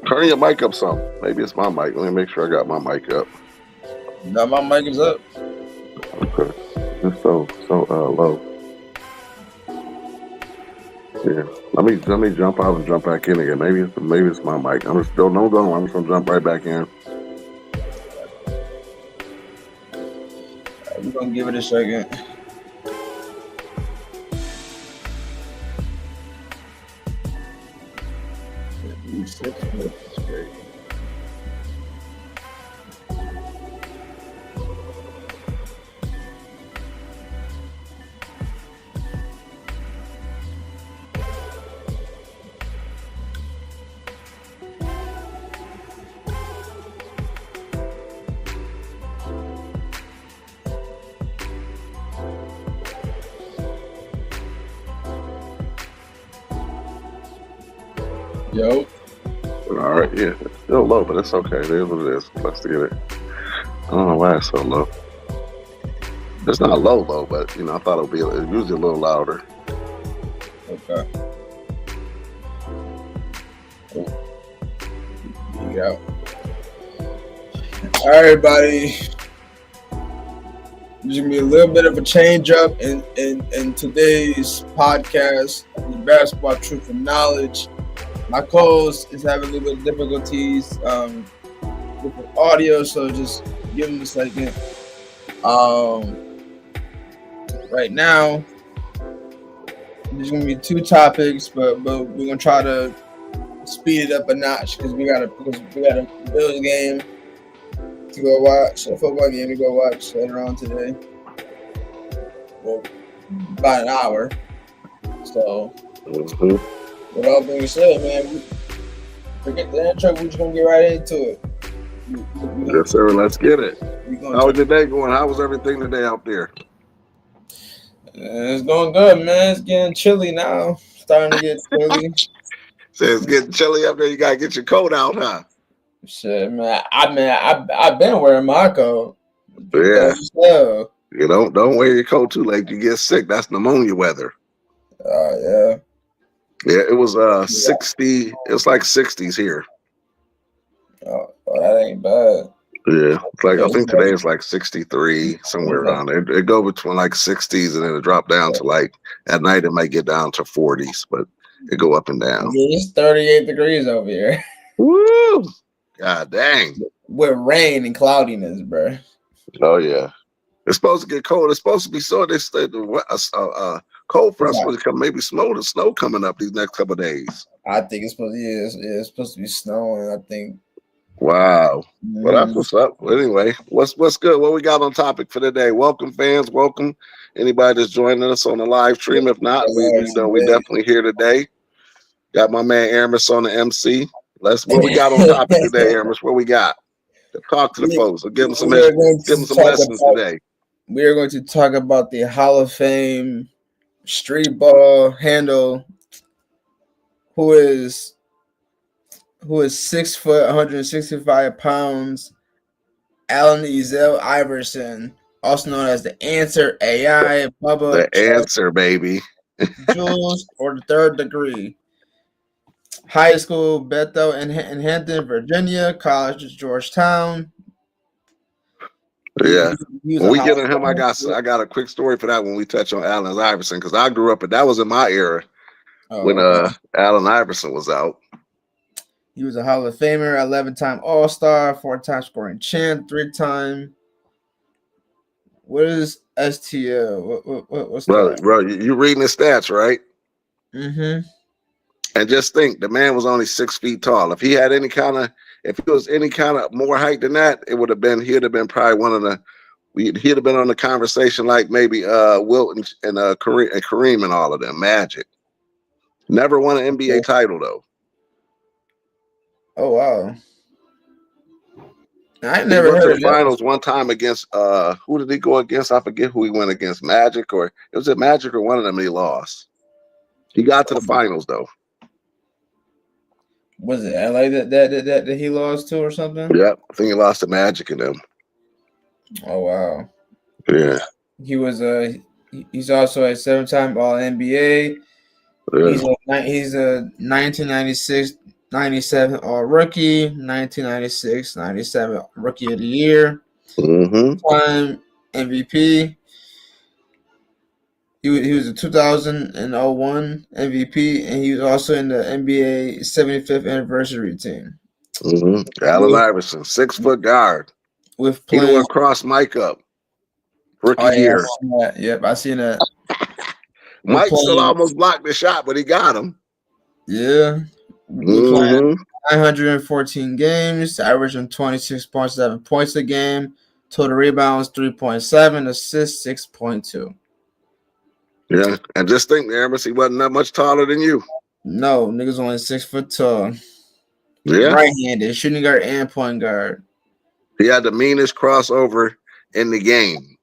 Turn your mic up some. Maybe it's my mic. Let me make sure I got my mic up. No, my mic is up. Okay. It's so low. Yeah. Let me jump out and jump back in again. Maybe it's my mic. I'm just don't go. I'm just gonna jump right back in. We're gonna give it a second. That's great. Yo. All right. Yeah. It's still low, but it's okay. It is what it is. Let's get it. I don't know why it's so low. It's not low, but I thought it would be usually a little louder. Okay. Yeah. All right, buddy. There's gonna be a little bit of a change up in today's podcast, the Basketball Truth and Knowledge. My co-host is having a little bit of difficulties with the audio, so just give him a second. Right now, there's gonna be two topics, but we're gonna try to speed it up a notch because we got a Bills game to go watch, a football game to go watch later on today. Well, about an hour. So, with all being said, man, forget the intro. We're just gonna get right into it. Yes, sir. Let's get it. How was your day going? How was everything today out there? It's going good, man. It's getting chilly now. Starting to get chilly. Says it's getting chilly up there. You gotta get your coat out, huh? Shit, man. I've been wearing my coat. Yeah. So. You don't wear your coat too late. You get sick. That's pneumonia weather. Yeah. Yeah, it was 60. It's like 60s here. Oh, that ain't bad. Yeah, it's like I think today is like 63, somewhere around there. It go between like 60s and then it drop down to like at night it might get down to 40s, but it go up and down. It's 38 degrees over here. Woo! God dang. With rain and cloudiness, bro. Oh yeah. It's supposed to get cold. It's supposed to be so. They say cold front supposed to come. Maybe snow coming up these next couple of days. I think it's supposed. It's supposed to be snowing. I think. Wow. Well, that's what's up. Well, anyway, what's good? What we got on topic for today? Welcome, fans. Welcome. Anybody that's joining us on the live stream. If not, we definitely here today. Got my man Aramis on the MC. What we got on topic today, Aramis? What we got? Talk to the folks. Give them some lessons today. We are going to talk about the Hall of Fame street ball handle, who is 6 foot, 165 pounds, Allen Ezell Iverson, also known as the Answer AI, Bubba. The Answer, baby. Jules, or the Third Degree. High school, Bethel in Hampton, Virginia. College, Georgetown. Yeah. When we get on him, I got a quick story for that when we touch on Allen Iverson, because I grew up, and that was in my era when Allen Iverson was out. He was a Hall of Famer, 11-time All-Star, 4-time scoring champ, 3-time. What is STL? What's that? Bro, you reading the stats, right? Mm-hmm. And just think, the man was only 6 feet tall. If he was any kind of more height than that, he'd have been probably one of the. He'd have been on the conversation like maybe Wilt and Kareem and all of them. Magic. Never won an NBA title though. Oh wow! I never heard of the finals one time against who did he go against? I forget who he went against. Magic or Magic or one of them he lost. He got to the finals though. Was it LA that he lost to or something? Yep, I think he lost to Magic in them. Oh wow! Yeah, he's also a 7-time All NBA. Yeah. He's a 1996 97 All Rookie, 1996-97 Rookie of the Year, time MVP. He was a 2001 MVP, and he was also in the NBA 75th anniversary team. Allen Iverson, 6 foot guard. With he the one crossed Mike up. Rookie year. Yep, I seen that. Mike still almost blocked the shot, but he got him. Yeah. We're playing 914 games, averaging 26.7 points a game, total rebounds 3.7, assists 6.2. Yeah, and just think, Aramis, he wasn't that much taller than you. No, niggas only 6 foot tall. Yeah. Right-handed, shooting guard and point guard. He had the meanest crossover in the game.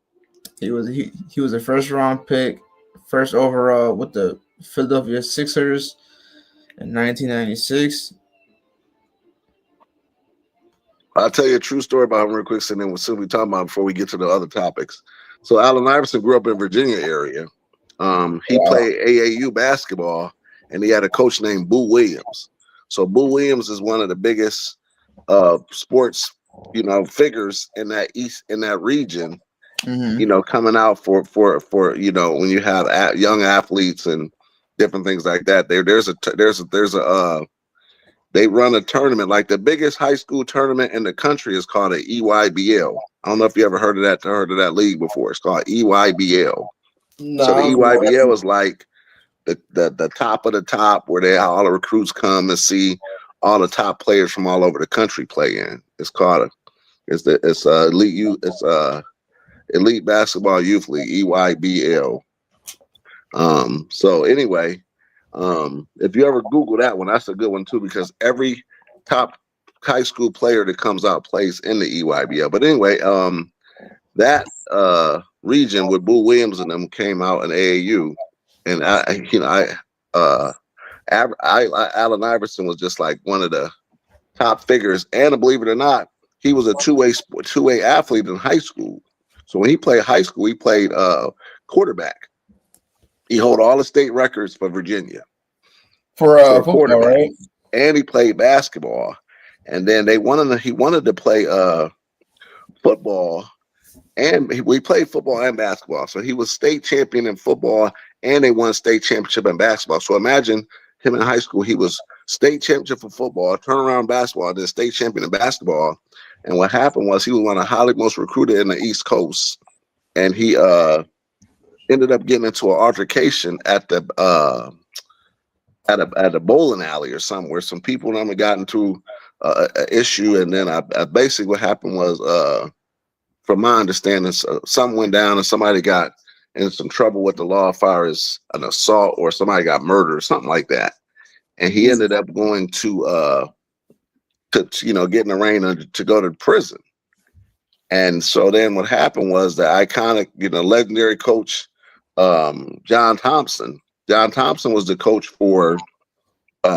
He was a first round pick, first overall with the Philadelphia Sixers in 1996. I'll tell you a true story about him real quick, and then we'll soon be talking about before we get to the other topics. So Allen Iverson grew up in Virginia area. He played AAU basketball, and he had a coach named Boo Williams. So Boo Williams is one of the biggest sports, figures in that region. Coming out for when you have young athletes and different things like that. They run a tournament, like the biggest high school tournament in the country is called a EYBL. I don't know if you ever heard of that league before. It's called EYBL. No, so the EYBL is like the top of the top, where all the recruits come and see all the top players from all over the country play in. It's called Elite Basketball Youth League, EYBL. So anyway, if you ever Google that one, that's a good one too, because every top high school player that comes out plays in the EYBL. But anyway, that region with Boo Williams and them came out in AAU, and Allen Iverson was just like one of the top figures, and believe it or not, he was a two-way athlete in high school. So when he played high school, he played quarterback. He held all the state records for Virginia for football, right? And he played basketball. And then he wanted to play football, and we played football and basketball. So he was state champion in football, and they won state championship in basketball. So imagine him in high school. He was state championship for football, turnaround basketball, then state champion in basketball. And what happened was he was one of the highly most recruited in the East Coast, and he ended up getting into an altercation at the at a bowling alley or somewhere. Some people got into an issue, and then I basically what happened was, from my understanding, something went down and somebody got in some trouble with the law as far as an assault, or somebody got murdered or something like that. And he ended up going to getting arraigned to go to prison. And so then what happened was the iconic, legendary coach, John Thompson. John Thompson was the coach for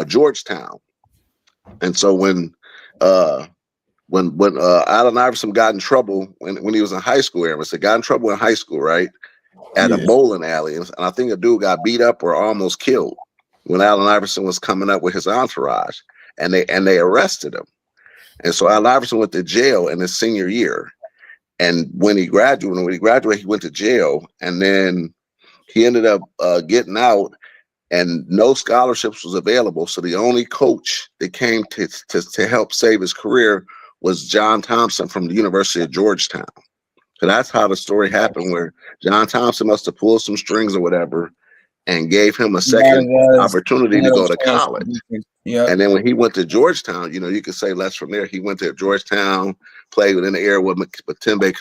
Georgetown. And so when Allen Iverson got in trouble when he was in high school, got in trouble in high school, right? At a bowling alley. And I think a dude got beat up or almost killed when Allen Iverson was coming up with his entourage, and they arrested him. And so Allen Iverson went to jail in his senior year. And when he graduated, he went to jail, and then he ended up getting out, and no scholarships was available. So the only coach that came to help save his career was John Thompson from the University of Georgetown. So that's how the story happened, where John Thompson must have pulled some strings or whatever and gave him a second opportunity to go to college. Yep. And then when he went to Georgetown, you could say less from there. He went to Georgetown, played within the area with Matumbo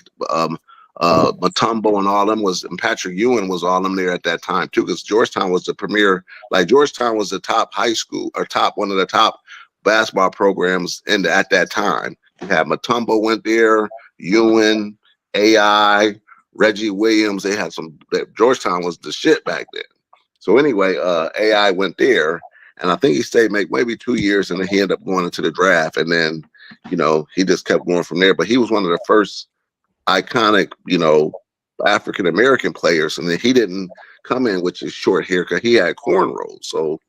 and all them and Patrick Ewing was all them there at that time too, because Georgetown was the premier. Like Georgetown was the top high school, or one of the top basketball programs at that time. You had Matumbo went there, Ewing, AI, Reggie Williams. They had Georgetown was the shit back then. So anyway, AI went there, and I think he stayed maybe 2 years, and then he ended up going into the draft, and then he just kept going from there. But he was one of the first iconic African American players, and then he didn't come in with his short hair because he had cornrows. So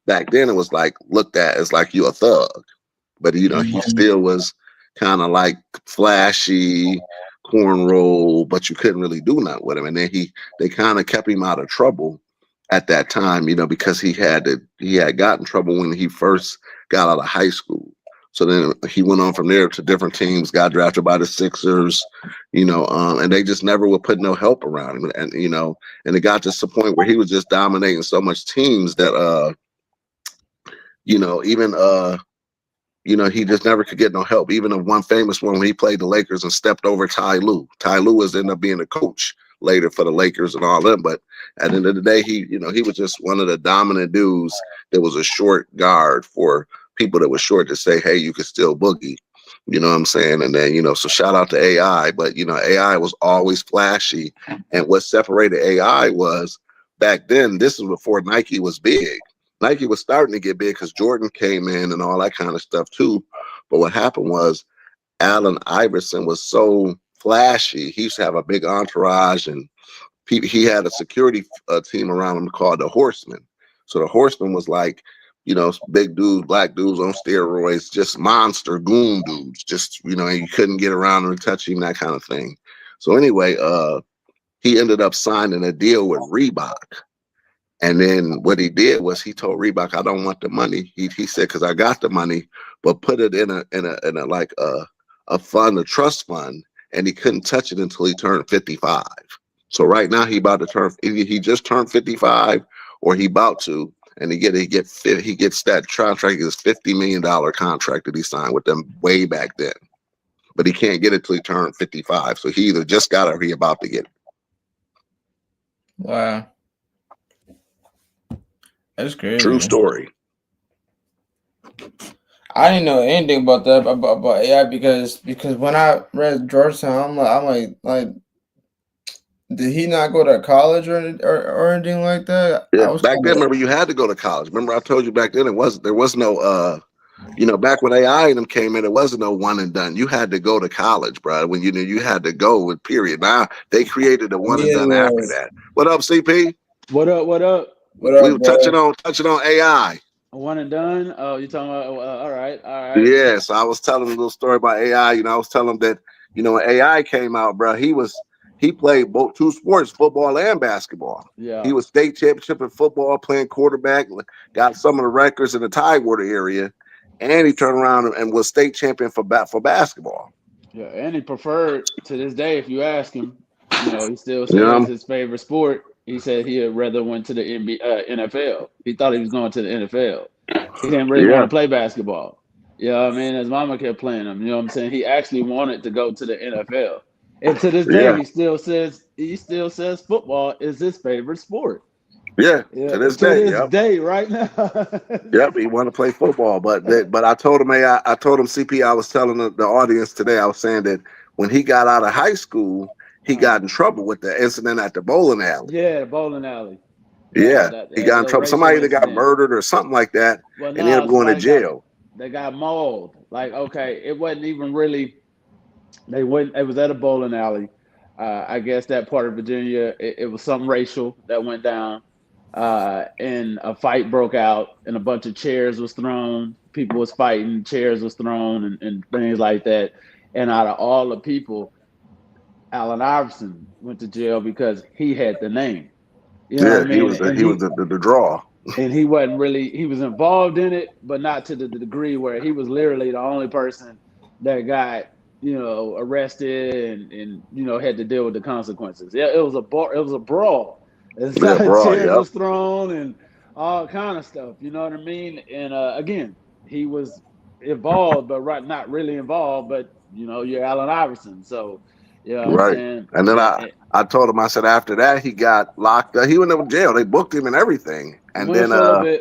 back then it was like looked at as like you a thug, but you know he still was kind of like flashy, cornrow, but you couldn't really do nothing with him. And then they kind of kept him out of trouble at that time, you know, because he had got in trouble when he first got out of high school. So then he went on from there to different teams, got drafted by the Sixers, you know, and they just never would put no help around him. And, you know, and it got to the point where he was just dominating so much teams that, you know, even, you know, he just never could get no help. Even of one famous one when he played the Lakers and stepped over Ty Lue. Ty Lue was ended up being a coach later for the Lakers and all them. But at the end of the day, he was just one of the dominant dudes that was a short guard for people that were short to say, hey, you could still boogie. You know what I'm saying? And then, you know, so shout out to AI. But, you know, AI was always flashy. And what separated AI was back then, this was before Nike was big. Nike was starting to get big because Jordan came in and all that kind of stuff too. But what happened was Allen Iverson was so flashy. He used to have a big entourage, and he had a security team around him called the Horsemen. So the Horsemen was like, you know, big dudes, black dudes on steroids, just monster goon dudes. Just, you know, you couldn't get around or touch him, that kind of thing. So anyway, he ended up signing a deal with Reebok. And then what he did was he told Reebok, I don't want the money. He said, because I got the money, but put it in a like a fund, a trust fund, and he couldn't touch it until he turned 55. So right now he about to turn. He just turned 55, or he about to, and he gets that contract. His $50 million contract that he signed with them way back then, but he can't get it till he turned 55. So he either just got it or he about to get it. Wow. That's crazy. True story. I didn't know anything about that about AI because when I read Georgetown, I'm like, did he not go to college or anything like that? Yeah, back then, remember you had to go to college. Remember I told you back then there was no you know, back when AI and them came in, it wasn't no one and done. You had to go to college, bro. When you knew you had to go with period. Now they created a one and done after that. What up, CP? What up? What up? We were touching on AI. One and done. Oh, you talking about? All right. Yeah. So I was telling a little story about AI. You know, I was telling him that, you know, when AI came out, bro, he played both two sports, football and basketball. Yeah. He was state championship in football, playing quarterback, got some of the records in the Tidewater area, and he turned around and was state champion for basketball. Yeah, and he preferred to this day, if you ask him, you know, he still says his favorite sport. He said he'd rather went to the NFL. He thought he was going to the NFL. He didn't really want to play basketball. You know what I mean? His mama kept playing him. You know what I'm saying? He actually wanted to go to the NFL. And to this day, he still says football is his favorite sport. Yeah, to this day, right now. Yep, he wanted to play football, but I told him, I told him, CP, I was telling the audience today, I was saying that when he got out of high school, he got in trouble with the incident at the bowling alley. Yeah, the bowling alley. Yeah, he got in trouble. Somebody that got murdered or something like that, and ended up going to jail. They got mauled. Like, okay, it wasn't even really. It was at a bowling alley. I guess that part of Virginia, it was something racial that went down, and a fight broke out, and a bunch of chairs was thrown. People was fighting, chairs was thrown, and things like that. And out of all the people, Allen Iverson went to jail because he had the name. You know what I mean? He was the draw. And he wasn't really, he was involved in it, but not to the degree where he was literally the only person that got, you know, arrested and you know, had to deal with the consequences. Yeah, it was a brawl. Chairs was thrown and all kind of stuff. You know what I mean? And again, he was involved, but not really involved. But you know, you're Allen Iverson, so yeah. Right. And then I told him, I said after that he got locked up. He went to jail. They booked him and everything. And then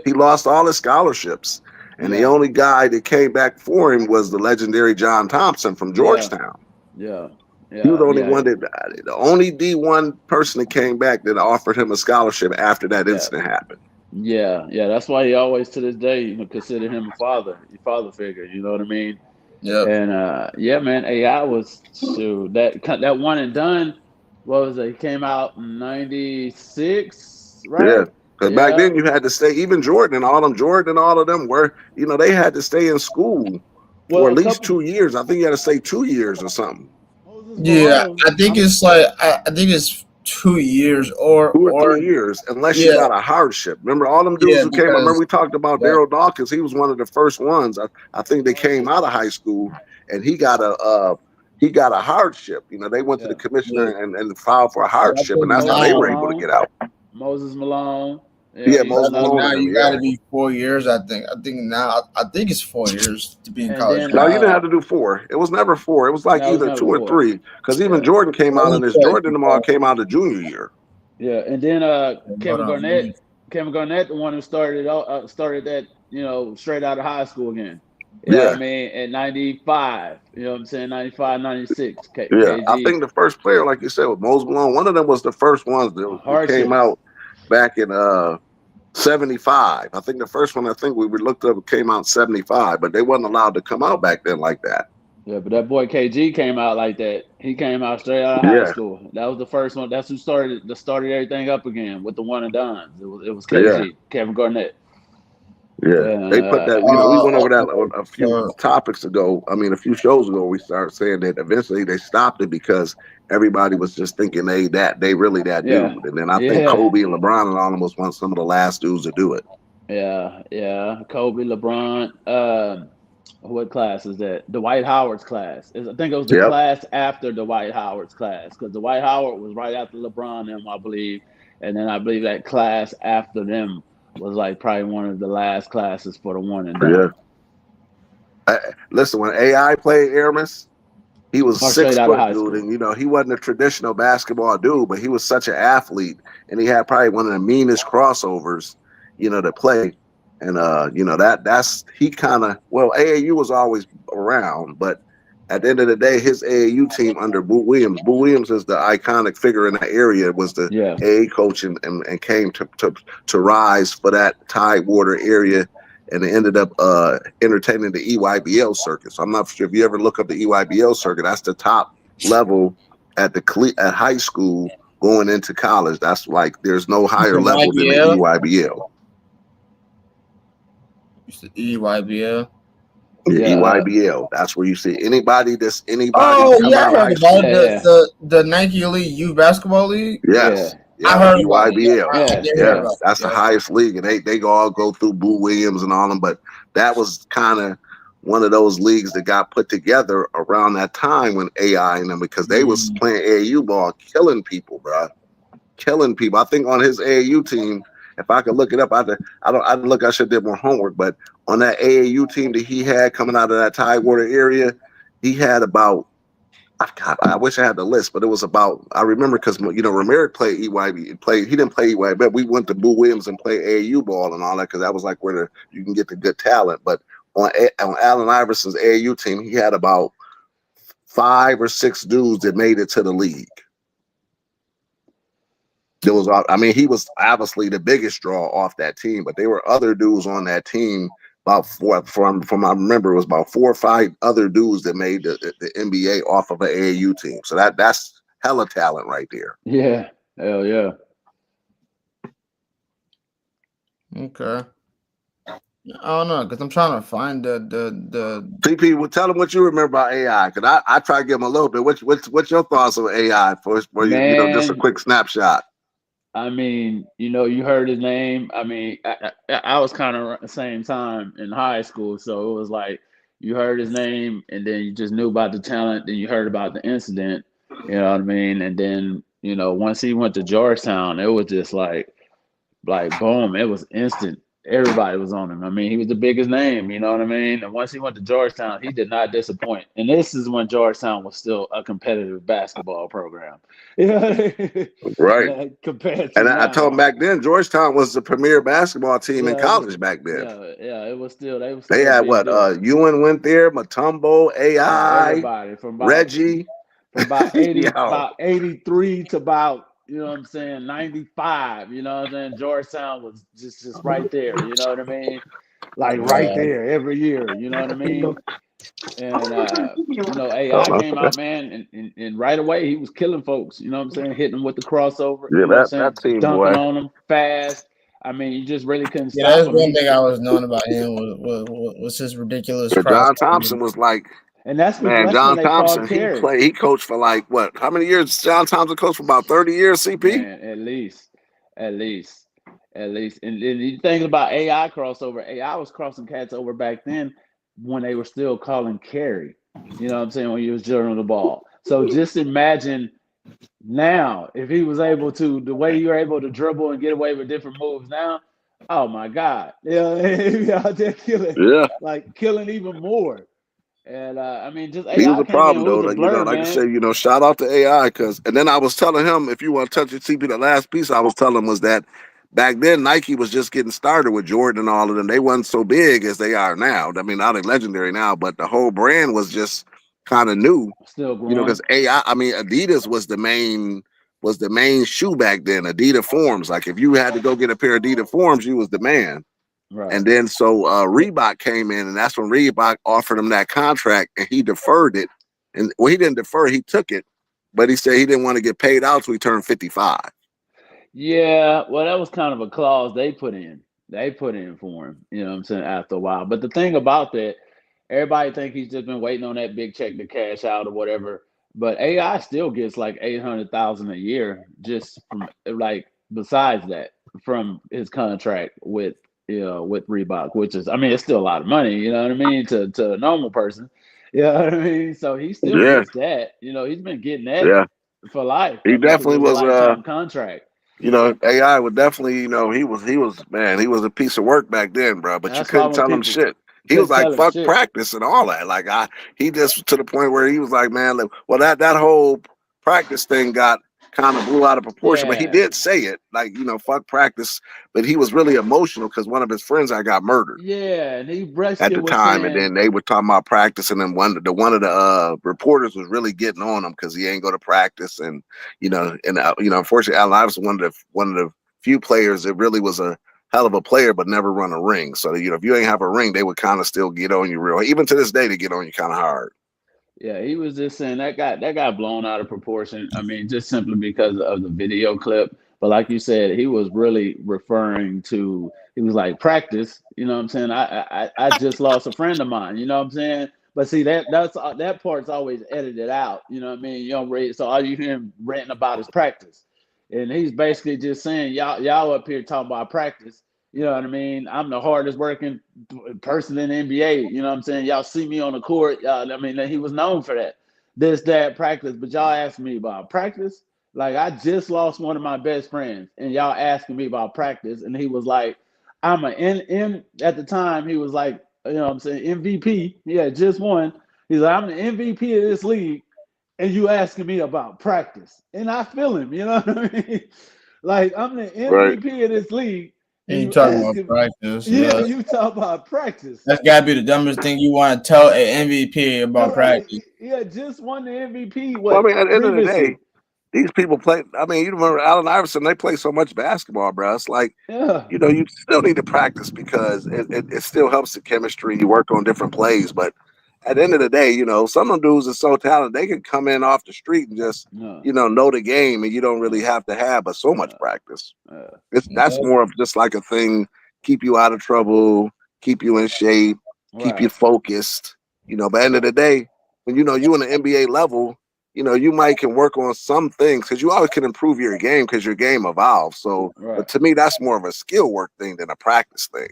he lost all his scholarships. And the only guy that came back for him was the legendary John Thompson from Georgetown. Yeah. He was the only one the only D1 person that came back that offered him a scholarship after that incident happened. Yeah. That's why he always to this day, you know, consider him a father figure. You know what I mean? Yeah. And man, AI was that one and done. What was it? He came out in 96, right? Yeah. Because back then you had to stay. Even Jordan and all of them were, they had to stay in school for at least 2 years. I think you had to stay 2 years or something. Yeah, I think it's like I think it's 2 years or 2 or 3 years, unless you got a hardship. Remember all them dudes who came. Remember we talked about Daryl Dawkins. He was one of the first ones. I think they came out of high school, and he got a hardship. They went to the commissioner and filed for a hardship, and that's how they were able to get out. Moses Malone. Moses Malone. Now you got to be 4 years. I think now it's 4 years to be in college. No, you didn't have to do 4. It was never 4. It was like either 2 or 3. Because even Jordan came out, and Jordan and all came out the junior year. Yeah, and then Kevin Garnett, the one who started that, straight out of high school again. You know what I mean? At 95, you know what I'm saying? 95, 96. KG. I think the first player, like you said, was Moses Malone. One of them was the first ones that came out back in 75. I think the first one we looked up came out in 75, but they wasn't allowed to come out back then like that. Yeah, but that boy KG came out like that. He came out straight out of high school. That was the first one. That's who started everything up again with the one and dones. It was KG, Kevin Garnett. Yeah, they put that. We went over that a few topics ago. I mean, a few shows ago, we started saying that eventually they stopped it because everybody was just thinking they really that dude. And then I think Kobe and LeBron and all them was some of the last dudes to do it. Yeah. Kobe, LeBron. What class is that? Dwight Howard's class. I think it was the class after Dwight Howard's class, because Dwight Howard was right after LeBron them, I believe, and then I believe that class after them was like probably one of the last classes for the one and done. Listen, when AI played Aramis, he was 6 foot dude, and he wasn't a traditional basketball dude, but he was such an athlete, and he had probably one of the meanest crossovers, to play. And that's he kind of AAU was always around, but at the end of the day, his AAU team under Boo Williams. Boo Williams is the iconic figure in that area. Was the AA coach and came to rise for that Tidewater area, and it ended up entertaining the EYBL circuit. So I'm not sure if you ever look up the EYBL circuit. That's the top level at high school going into college. That's like there's no higher level than the EYBL. EYBL. EYBL. That's where you see anybody. Oh yeah, I heard about the Nike Elite Youth Basketball League. Yes, I heard EYBL. That's the highest league, and they all go through Boo Williams and all them. But that was kind of one of those leagues that got put together around that time when AI and them, because they was playing AAU ball, killing people, bro, killing people. I think on his AAU team, if I could look it up, I should have did more homework, but on that AAU team that he had coming out of that Tidewater area, he had about, I wish I had the list, but it was about, I remember because, Ramirez played EYB, he didn't play EYB, but we went to Boo Williams and played AAU ball and all that, because that was like where you can get the good talent. But on Allen Iverson's AAU team, he had about 5 or 6 dudes that made it to the league. He was obviously the biggest draw off that team, but there were other dudes on that team. About from I remember, it was about 4 or 5 other dudes that made the NBA off of an AAU team. So that's hella talent right there. Yeah, hell yeah. Okay. I don't know, because I'm trying to find the CP. Well, tell them what you remember about AI, because I try to give them a little bit. What's your thoughts on AI for just a quick snapshot? I mean, you heard his name. I mean, I was kind of at the same time in high school, so it was like you heard his name, and then you just knew about the talent. Then you heard about the incident. You know what I mean? And then once he went to Georgetown, it was just like boom, it was instant. Everybody was on him. I mean, he was the biggest name, you know what I mean? And once he went to Georgetown, he did not disappoint. And this is when Georgetown was still a competitive basketball program. Right. Compared to and I told him back then, Georgetown was the premier basketball team in college back then. Yeah, it was still. They had what? Ewan went there, Mutombo, AI, everybody from Reggie. From about 83 to about, 95, Georgetown was just right there, you know what I mean? Like right there every year, you know what I mean? And AI came out, man, and right away he was killing folks, you know what I'm saying? Hitting them with the crossover, that team, dunking boy, on them fast. I mean, you just really couldn't Yeah, stop that's him. one thing I was knowing about him was his ridiculous But cross. John Thompson was like, And that's man, when John they called Thompson, Kerry. he coached for like what? How many years? John Thompson coached for about 30 years, CP? Man, at least. And you think about AI crossover. AI was crossing cats over back then when they were still calling Kerry. You know what I'm saying? When you was dribbling the ball. So just imagine now if he was able to, the way you're able to dribble and get away with different moves now. Oh my God. He'd be out there killing, Yeah. like killing even more. And I mean, just He was AI a came in, problem it was though. a Like, blur, like I man. said, shout out to AI and then I was telling him, if you want to touch it, CP, the last piece I was telling him was that back then Nike was just getting started with Jordan and all of them. They wasn't so big as they are now. I mean, now they're legendary now, but the whole brand was just kind of new. Still growing. Because Adidas was the main shoe back then. Adidas Forms. Like if you had to go get a pair of Adidas Forms, you was the man. Right. And then so Reebok came in, and that's when Reebok offered him that contract, and he deferred it. And well, he didn't defer; he took it, but he said he didn't want to get paid out till he turned 55. Yeah, well, that was kind of a clause they put in. They put in for him. You know what I'm saying? After a while, but the thing about that, everybody think he's just been waiting on that big check to cash out or whatever. But AI still gets like 800,000 a year just from like besides that from his contract with with Reebok, which is, I mean, it's still a lot of money. You know what I mean to a normal person. You know what I mean? So he still gets that. You know, he's been getting that for life. He definitely was a lifetime contract. AI would definitely, he was a piece of work back then, bro. But you couldn't tell him shit. He was like, fuck practice and all that. Like he just to the point where he was like, man, well, that whole practice thing got kind of blew out of proportion, but he did say it like, fuck practice. But he was really emotional because one of his friends got murdered. Yeah, and he at the time, and then they were talking about practice, and then one of the reporters was really getting on him because he ain't go to practice, and unfortunately, Allen Iverson one of the few players that really was a hell of a player, but never run a ring. So if you ain't have a ring, they would kind of still get on you real. Even to this day, they get on you kind of hard. Yeah, he was just saying that got blown out of proportion. I mean, just simply because of the video clip. But like you said, he was really referring to. He was like practice. You know what I'm saying? I just lost a friend of mine. You know what I'm saying? But see that part's always edited out. You know what I mean? You don't read, so all you hear him ranting about is practice, and he's basically just saying y'all up here talking about practice. You know what I mean? I'm the hardest working person in the NBA. You know what I'm saying? Y'all see me on the court. I mean, he was known for that. That practice. But y'all asking me about practice? Like, I just lost one of my best friends, and y'all asking me about practice. And he was like, I'm at the time, he was like, you know what I'm saying, MVP. He had just won. He's like, I'm the MVP of this league, and you asking me about practice. And I feel him, you know what I mean? Like, I'm the MVP of this league. And you talking about practice. Yeah, you talk about practice. That's gotta be the dumbest thing you want to tell an MVP about practice. Yeah, just won the MVP. Well, I mean, at the end of the day, these people play. I mean, you remember Allen Iverson? They play so much basketball, bro. It's like, you still need to practice because it still helps the chemistry. You work on different plays, but at the end of the day, some of them dudes are so talented they can come in off the street and just know the game, and you don't really have to have but so much practice. That's more of just like a thing, keep you out of trouble, keep you in shape, keep you focused. But at the end of the day, when you in the NBA level, you might can work on some things because you always can improve your game because your game evolves. So, but to me, that's more of a skill work thing than a practice thing.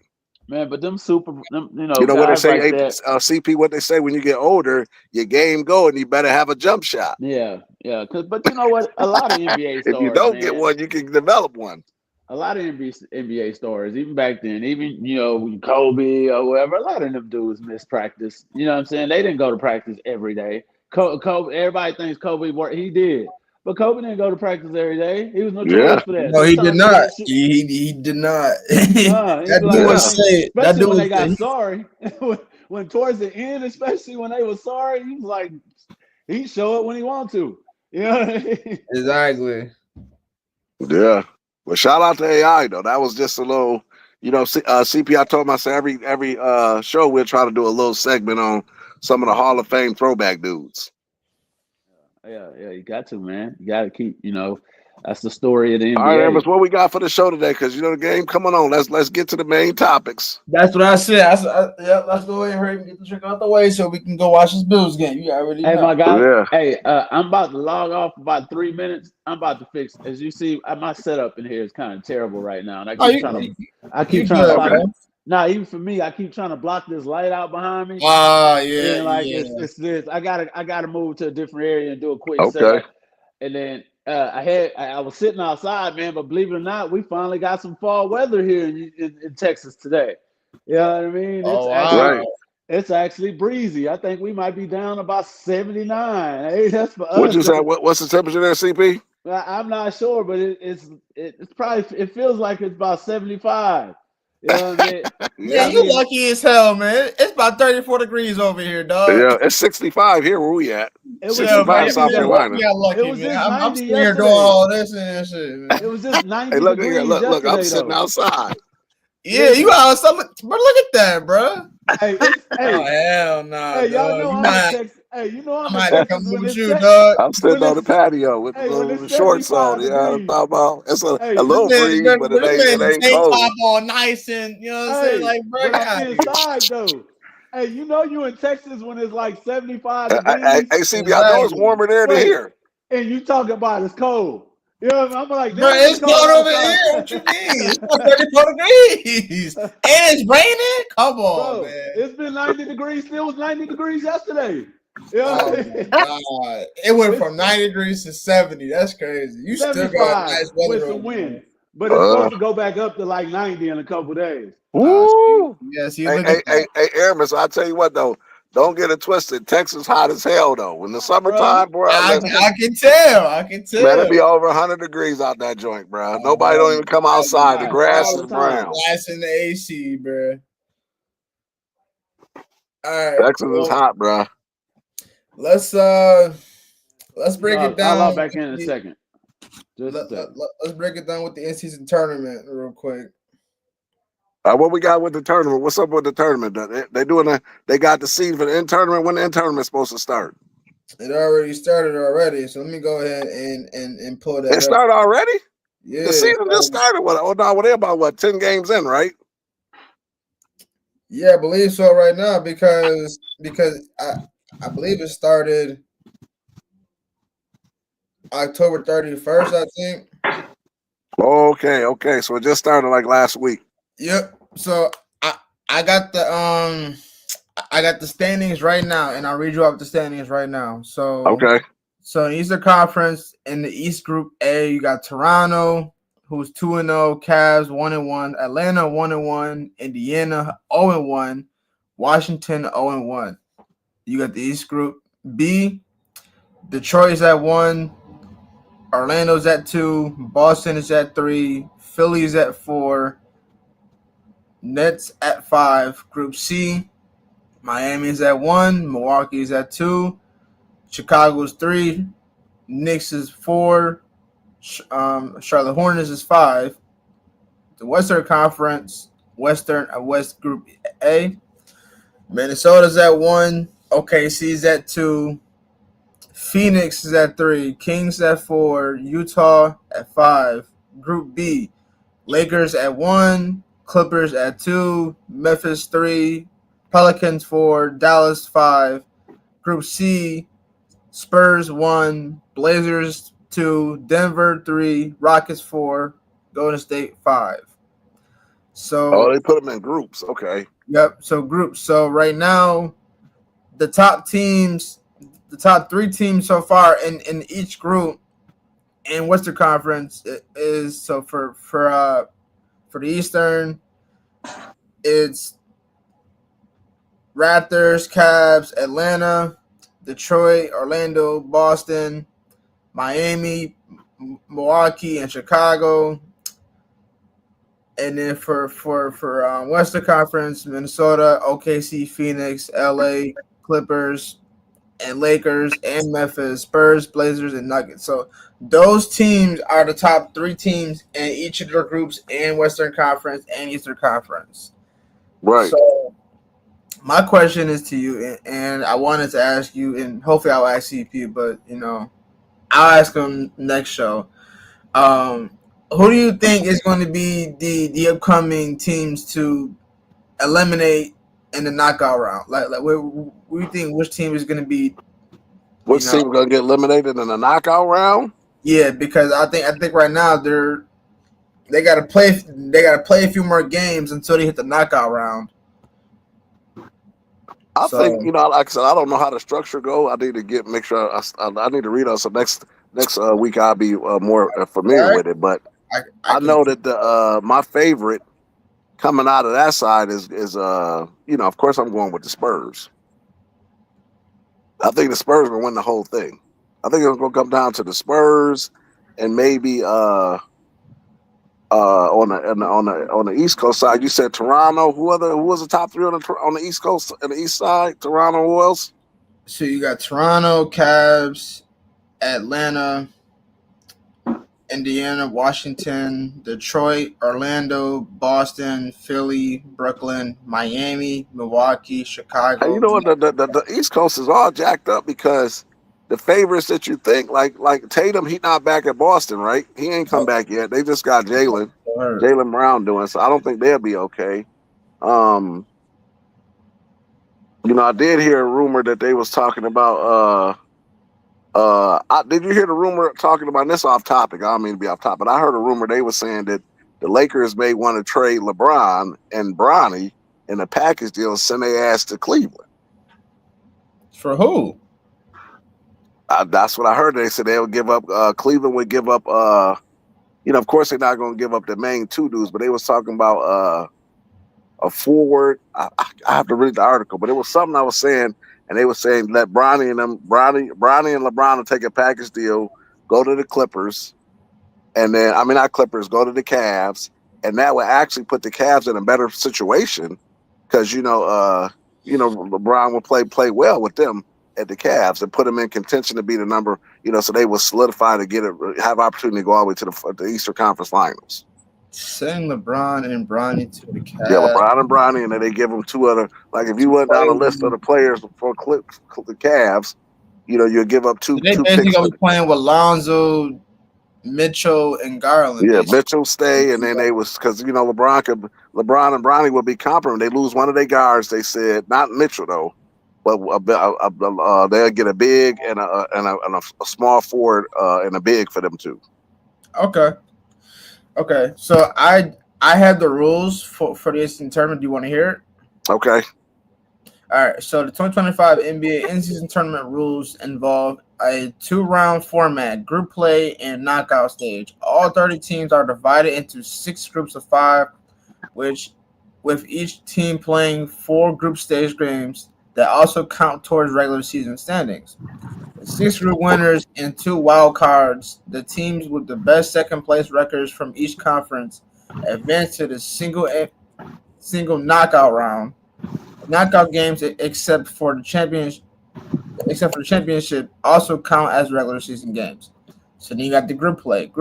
Man, but them what they say, CP, what they say when you get older, your game go and you better have a jump shot. Yeah. But you know what? A lot of NBA stars, if you don't get one, you can develop one. A lot of NBA stars, even back then, even Kobe or whoever, a lot of them dudes missed practice. You know what I'm saying? They didn't go to practice every day. Kobe, everybody thinks Kobe worked. He did. But Kobe didn't go to practice every day. He was notorious for that. No, he did not. He did not. That dude when they got sorry. when towards the end, especially when they were sorry, he was like, he show it when he want to. You know what I mean? Exactly. Yeah. Well, shout out to AI though. That was just a little, CP. I told myself every show we'll try to do a little segment on some of the Hall of Fame throwback dudes. Yeah, you got to, man. You got to keep, That's the story of the All right, NBA. Amos, what we got for the show today? Because you know the game coming on. Let's get to the main topics. That's what I said. Yeah, let's go ahead and hurry and get the trick out the way so we can go watch this Bills game. You already Hey, know. my guy. Yeah. Hey, I'm about to log off about 3 minutes. I'm about to fix. As you see, my setup in here is kind of terrible right now, and I keep trying to block. Nah, even for me, I keep trying to block this light out behind me. Yeah, and like yeah. it's this. I gotta move to a different area and do a quick Okay. setup. And then I was sitting outside, man. But believe it or not, we finally got some fall weather here in Texas today. You know what I mean? It's actually breezy. I think we might be down about 79. Hey, that's for us. What you say? What's the temperature there, CP? I'm not sure, but it's probably, it feels like it's about 75. You know what I mean? Yeah, you lucky as hell, man. It's about 34 degrees over here, dog. Yeah, it's 65 here where we at. It was 65 South Carolina. Yeah, lucky, it was man. just 90 I'm sitting yesterday. here doing all this and shit, man. It was just 90 Hey, look, degrees look, yesterday, I'm sitting outside. Yeah, you got something, bro. Look at that, bro. Hey, Oh hell no. Hey, y'all know I'm in Texas. Hey, you know I'm in Texas. Come with you, dog. I'm sitting on the patio with the shorts on. Yeah, I'm talking about it's a little breeze, but it ain't cold. Top on nice and you know what I'm saying, like bro. I'm inside though. Hey, you know you in Texas when it's like 75 degrees. Hey, CB, I know it's warmer there than here. And you talking about it's cold. You know what I mean? I'm like, bro, it's cold over here. What you mean? It's 34 degrees. And it's raining? Come on, bro, man. It's been 90 degrees. Still was 90 degrees yesterday. You know what I mean? God. It went from 90 degrees to 70. That's crazy. You still got nice weather with some wind. But it's supposed to go back up to like 90 in a couple days. Woo! Yes, hey, Airman, I'll tell you what though. Don't get it twisted. Texas hot as hell though. In the summertime, bro, I can tell. Man, it be over 100 degrees out that joint, bro. Nobody don't even come outside. The grass is brown. Grass in the AC, bro. All right, Texas is hot, bro. Let's break it down. I'll log back in a second. Let's break it down with the in-season tournament real quick. What we got with the tournament? What's up with the tournament? They got the seed for the in tournament. When the in tournament's supposed to start? It already started already. So let me go ahead and pull that. It started already? Yeah. The season just started. We're about 10 games in, right? Yeah, I believe so right now because I believe it started October 31st, I think. Okay. So it just started like last week. Yep. So I got the standings right now, and I'll read you off the standings right now. So okay. So in Eastern Conference, in the East Group A, you got Toronto, who's 2-0, Cavs 1-1, Atlanta 1-1, Indiana 0-1, Washington 0-1. You got the East Group B, Detroit's at 1, Orlando's at 2, Boston is at 3, Philly's at 4. Nets at 5. Group C, Miami's at 1. Milwaukee's at 2. Chicago's 3. Knicks is 4. Charlotte Hornets is 5. The Western Conference, West Group A, Minnesota's at 1. OKC's at 2. Phoenix is at 3. Kings at 4. Utah at 5. Group B, Lakers at 1. Clippers at 2, Memphis 3, Pelicans 4, Dallas 5. Group C, Spurs 1, Blazers 2, Denver 3, Rockets 4, Golden State 5. So they put them in groups. Okay. Yep. So groups. So right now, the top 3 teams so far in each group in Western Conference is so for the Eastern, it's Raptors, Cavs, Atlanta, Detroit, Orlando, Boston, Miami, Milwaukee, and Chicago. And then for Western Conference, Minnesota, OKC, Phoenix, LA, Clippers, and Lakers, and Memphis, Spurs, Blazers, and Nuggets. So those teams are the top 3 teams in each of their groups in Western Conference and Eastern Conference. Right. So my question is to you, and I wanted to ask you, and hopefully I'll ask CP, but I'll ask him next show. Who do you think is going to be the upcoming teams to eliminate in the knockout round? Like where do you think which team is going to be? Which team gonna get eliminated in the knockout round? Yeah, because I think right now they gotta play a few more games until they hit the knockout round. I think like I said, I don't know how the structure go. I need to make sure I need to read on. So next week I'll be more familiar with it. But I know that the my favorite coming out of that side is of course I'm going with the Spurs. I think the Spurs are gonna win the whole thing. I think it's gonna come down to the Spurs and maybe on the East Coast side. You said Toronto. Who was the top three on the East Coast and the East side? Toronto. Who else? So you got Toronto, Cavs, Atlanta, Indiana, Washington, Detroit, Orlando, Boston, Philly, Brooklyn, Miami, Milwaukee, Chicago. And you know what? The East Coast is all jacked up because the favorites that you think, like Tatum, he not back at Boston, right? He ain't come back yet. They just got Jaylen Brown doing, so I don't think they'll be okay. I did hear a rumor that they was talking about. Did you hear the rumor talking about this off topic? I don't mean to be off topic, but I heard a rumor they were saying that the Lakers may want to trade LeBron and Bronny in a package deal and send their ass to Cleveland. For who? That's what I heard. They said they would give up. Cleveland would give up. Of course they're not going to give up the main two dudes, but they was talking about a forward. I have to read the article, but it was something I was saying, and they were saying let Bronny and LeBron will take a package deal, go to the Clippers, and then not Clippers, go to the Cavs, and that would actually put the Cavs in a better situation because LeBron will play well with them at the Cavs and put them in contention to be the number, so they will solidify to have opportunity to go all the way to the Eastern Conference Finals. Send LeBron and Bronny to the Cavs. Yeah, LeBron and Bronny, and then they give them two other. Like if you went down the list of the players for the Cavs, you'll give up two. They basically gonna be playing with Lonzo, Mitchell, and Garland. Yeah, Mitchell stay, and then they was because LeBron and Bronny would be compromised. They lose one of their guards. They said not Mitchell though, but they'll get a big and a small forward and a big for them too. Okay, so I had the rules for this tournament. Do you want to hear it? Okay. All right. So the 2025 NBA in-season tournament rules involve a 2-round format, group play, and knockout stage. All 30 teams are divided into 6 groups of 5, with each team playing 4 group stage games that also count towards regular season standings. 6 group winners and 2 wild cards. The teams with the best second place records from each conference advance to the single knockout round. Knockout games, except for the championship, also count as regular season games. So then you got the group play.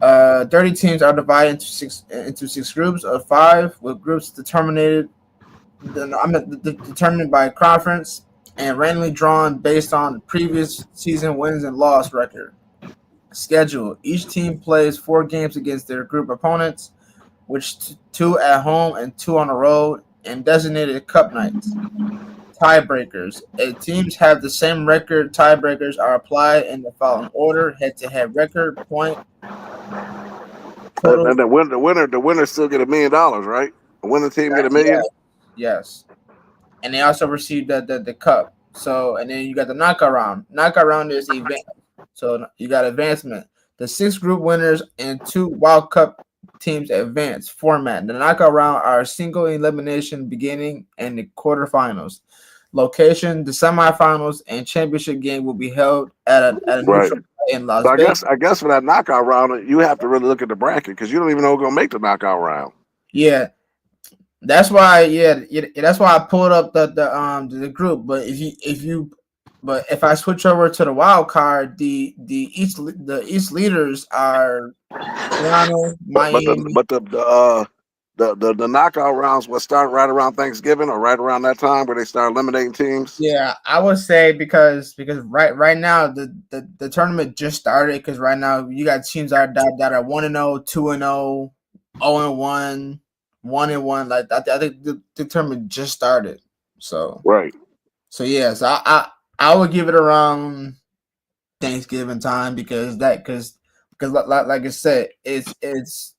30 teams are divided into 6 groups of 5, with groups determined by conference and randomly drawn based on previous season wins and loss record. Schedule: each team plays 4 games against their group opponents, which 2 at home and 2 on the road, and designated cup nights. Tiebreakers: if teams have the same record, tiebreakers are applied in the following order: head-to-head record, point. And the winner still get $1 million, right? The winning team get $1 million. Yes. And they also received the cup. So, and then you got the knockout round. Knockout round is event. So you got advancement. The 6 group winners and 2 Wild Cup teams advance. Format: the knockout round are a single elimination beginning and the quarterfinals. Location: the semifinals and championship game will be held at a neutral in Las Vegas. I guess for that knockout round, you have to really look at the bracket because you don't even know who's gonna make the knockout round. Yeah. That's why, that's why I pulled up the group. But if I switch over to the wild card, the East leaders are Toronto, Miami. But the the knockout rounds will start right around Thanksgiving or right around that time where they start eliminating teams. Yeah, I would say because right now the tournament just started because right now you got teams that are 1-0, 2-0, 0-1, 1-1. Like I think the tournament just started. So Right. So yes, I would give it around Thanksgiving time because like I said, it's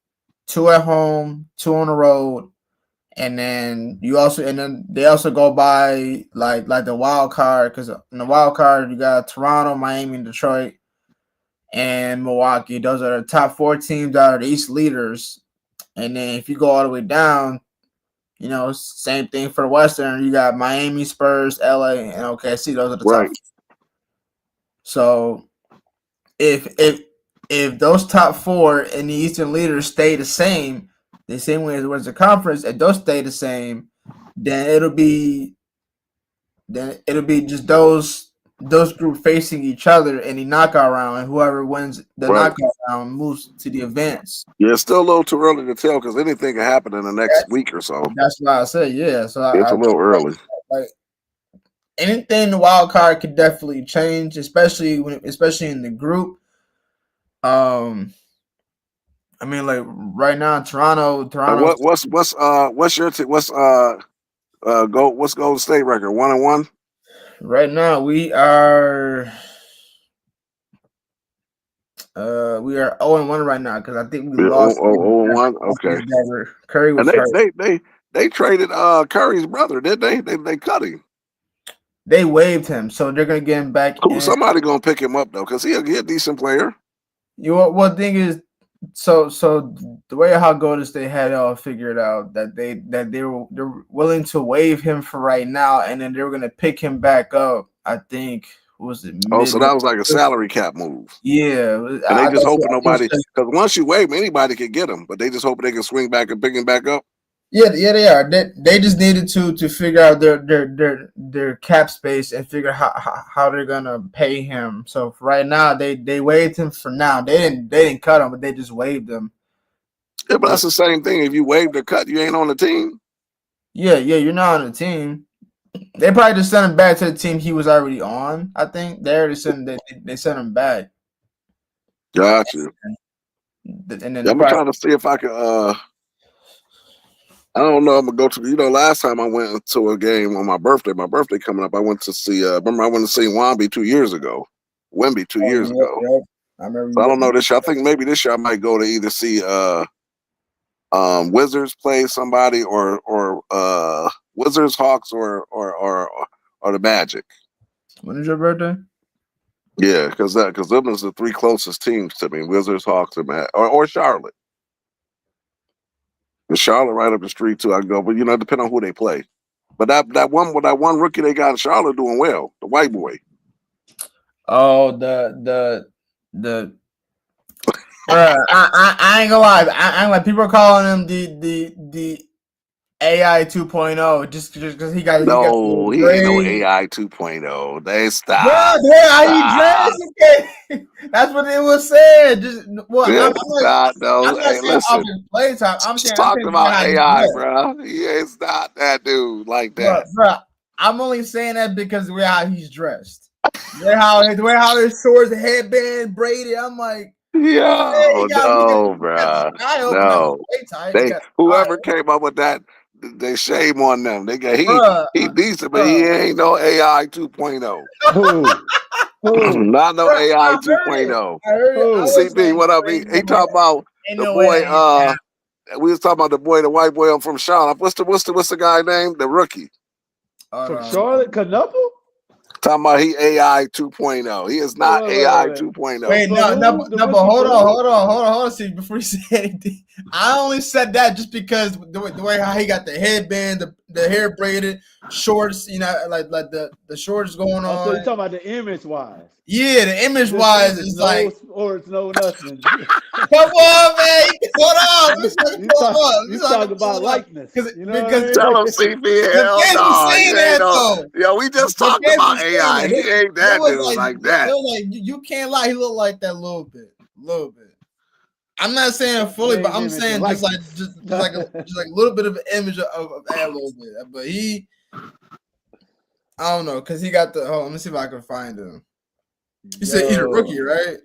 2 at home, 2 on the road, and then they also go by like the wild card because in the wild card you got Toronto, Miami, Detroit, and Milwaukee. Those are the top 4 teams that are the East leaders, and then if you go all the way down. Same thing for the Western. You got Miami, Spurs, LA, and OKC. Those are the Right. top. So if those top 4 in the Eastern leaders stay the same way as it was the conference, if those stay the same, then it'll be just those group facing each other in the knockout round, and whoever wins the knockout round moves to the advance. Yeah, it's still a little too early to tell because anything can happen in the next week or so. That's why I said yeah. So it's a little early. Like anything in the wild card could definitely change, especially in the group. I mean, like right now, Toronto. What's Golden State record? 1-1. Right now, we are 0-1 right now because I think we lost. 0-1. Okay. Curry was and they traded Curry's brother, did they? They cut him. They waived him, so they're gonna get him back. Somebody gonna pick him up though, because he'll get a decent player. What thing is, so the way how Golden State had it all figured out that they're willing to waive him for right now, and then they were gonna pick him back up. I think was it? So that was like a salary cap move. Yeah, and they just hoping nobody, because once you waive him, anybody can get him, but they just hoping they can swing back and pick him back up. Yeah, they are. They just needed to figure out their cap space and figure how they're gonna pay him. So for right now, they waived him for now. They didn't cut him, but they just waived him. Yeah, but that's the same thing. If you waive the cut, you ain't on the team. Yeah, you're not on the team. They probably just sent him back to the team he was already on. I think they already sent him back. Got you. And then I'm trying to see if I can. I don't know. I'm gonna go to. Last time I went to a game on my birthday coming up, I went to see. Remember, I went to see Wemby 2 years ago. Wemby 2 years ago. Yep. I remember. So I don't know this year. I think maybe this year I might go to either see Wizards play somebody or Wizards, Hawks, or the Magic. When is your birthday? Yeah, because them is the 3 closest teams to me: Wizards, Hawks, and or Charlotte. The Charlotte right up the street too. I go, but depending on who they play. But that one rookie they got in Charlotte doing well, the white boy. Oh, the I ain't gonna lie. I ain't like people are calling him the AI 2.0 just because he got. No, he ain't no AI 2.0. They stop. Yeah, how he dressed. Okay. That's what it was saying. Just I'm not saying playtime. I'm talking about AI, bro. He is not that dude like that, bro. I'm only saying that because the way how he's dressed, the way how his shorts, headband, braided. I'm like. No, bro. No. Whoever came up with that, they shame on them. They got he decent, but he ain't no AI 2.0. Not no AI 2.0. CP, what I mean? He talking about the boy. We was talking about the boy, the white boy from Charlotte. What's the guy name? The rookie from Charlotte, Canupa. Talking about he AI 2.0. He is not AI 2.0. Wait, no, but hold on. See, before you say anything, I only said that just because the way how he got the headband, the hair braided, shorts, like the shorts going on. So you're talking about the image wise. Yeah, the image wise is like sports, no nothing. Come on, man. Hold on. You talking about likeness. Because tell him CP, hell no. Yo, we just talked about AI. He ain't that dude like that. You can't lie. He looked like that a little bit. I'm not saying fully, but I'm Name saying image just like a little bit of an image of a little bit. But I don't know, because he got the. Oh, let me see if I can find him. You said he's a rookie, right?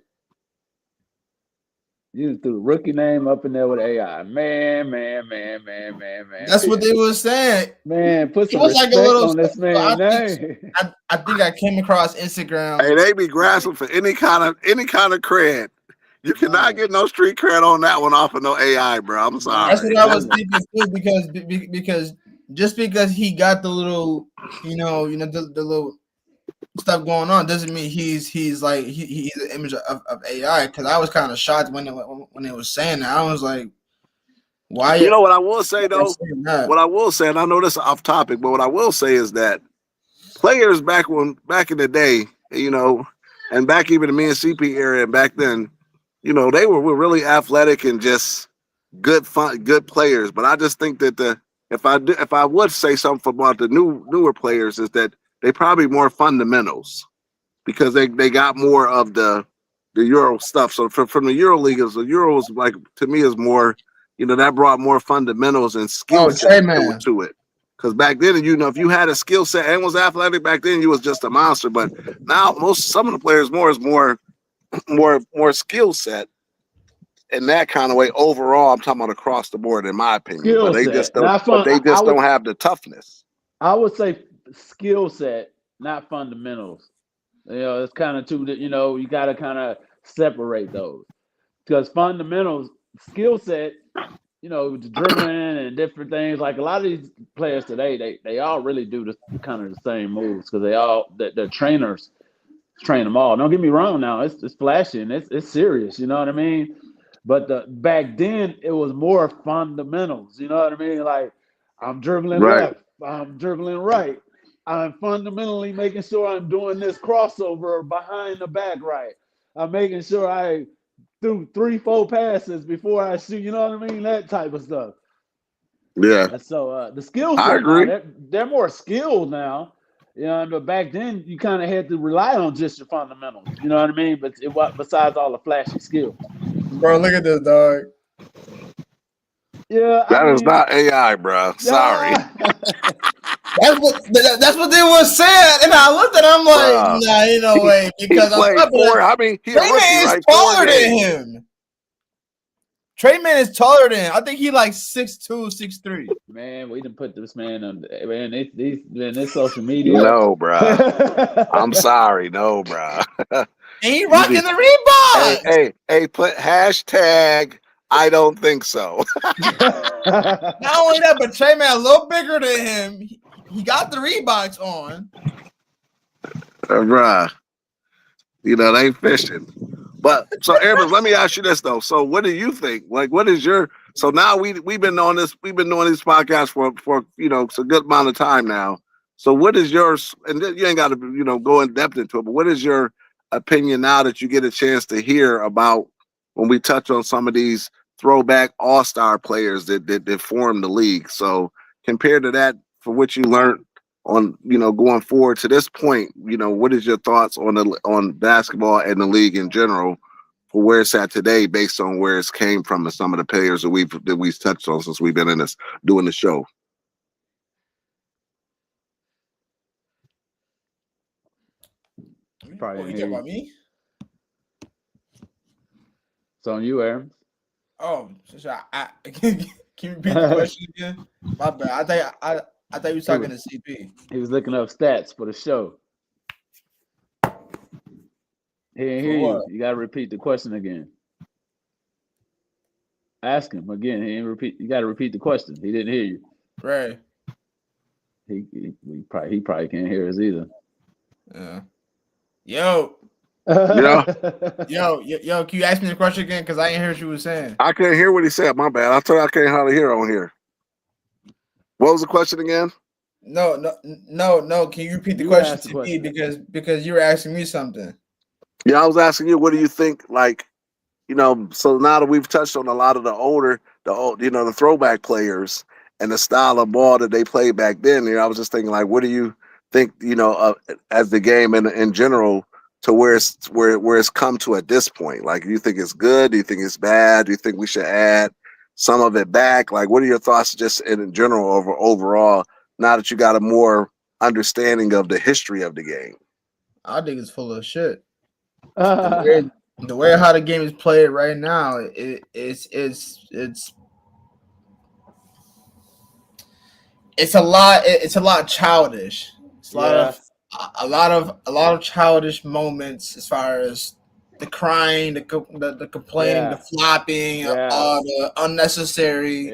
You threw the rookie name up in there with AI. Man. That's what they were saying. Man, put some was like respect a little, on this man's name. I think I came across Instagram. Hey, they be grasping for any kind of cred. You cannot get no street cred on that one off of no AI, bro. I'm sorry. That's what I was thinking too, because just because he got the little, the little stuff going on doesn't mean he's like he's an image of AI. Because I was kind of shocked when it was saying that. I was like, why? You know what I will say though? What I will say, and I know this is off topic, but what I will say is that players back in the day, and back even the me and CP era and back then, they were really athletic and just good players. But I just think that if I would say something about the newer players is that they probably more fundamentals because they got more of the Euro stuff. So from the Euro League, the Euros like to me is more, that brought more fundamentals and skill set to it. Because back then, if you had a skill set and was athletic back then, you was just a monster. But now some of the players is more skill set in that kind of way. Overall, I'm talking about across the board, in my opinion. But they just don't have the toughness. I would say skill set, not fundamentals. It's kind of two. You got to kind of separate those because fundamentals, skill set. Dribbling and different things. Like a lot of these players today, they all really do the kind of the same moves because the trainers train them all. Don't get me wrong. Now it's flashy and it's serious. You know what I mean? But back then it was more fundamentals. You know what I mean? Like I'm dribbling left, I'm dribbling right. I'm fundamentally making sure I'm doing this crossover behind the back right. I'm making sure I threw 3-4 passes before I shoot. You know what I mean? That type of stuff. Yeah. And so the skills, I agree. They're more skilled now. But back then you kind of had to rely on just your fundamentals. You know what I mean? But besides all the flashy skills. Bro, look at this, dog. Yeah, that is not AI, bro. Sorry. That's what they were saying, and I looked at him like, nah, ain't no way. Because Tre Mann is taller than him. Tre Mann is taller than him. I think he like 6'2", 6'3". Man, we done put this man on. Man, this social media. No, bro. I'm sorry, no, bro. And he rocking the Reeboks. Hey, put hashtag. I don't think so. Not only that, but Tre Mann a little bigger than him. He got the Reeboks on. Bruh. They ain't fishing. But so Aaron, let me ask you this though. So what do you think? Like what is your so now we've been doing these podcasts for a good amount of time now. So what is yours? And you ain't got to go in depth into it, but what is your opinion now that you get a chance to hear about when we touch on some of these throwback all-star players that formed the league? So compared to that, for what you learned on going forward to this point, what is your thoughts on basketball and the league in general for where it's at today, based on where it's came from and some of the players that we've touched on since we've been in this doing the show? You talking about me? It's on you, Aaron. Oh, can you repeat the question again? My bad. I thought you were talking to CP. He was looking up stats for the show. He didn't hear you. You gotta repeat the question again. Ask him again. He didn't repeat. You gotta repeat the question. He didn't hear you. Right. He probably can't hear us either. Yeah. Yo, can you ask me the question again? Because I didn't hear what you were saying. I couldn't hear what he said. My bad. I told you I can't hardly hear on here. What was the question again? No. Can you repeat the question to me? Because you were asking me something. Yeah, I was asking you, what do you think? Like, so now that we've touched on a lot of the throwback players and the style of ball that they played back then, I was just thinking, like, what do you think, as the game in general, to where it's come to at this point? Like, do you think it's good? Do you think it's bad? Do you think we should add some of it back? Like, what are your thoughts just in general overall, now that you got a more understanding of the history of the game? I think it's full of shit. The way how the game is played right now, it's a lot childish. It's a lot of childish moments as far as the crying, the complaining, the flopping, all the unnecessary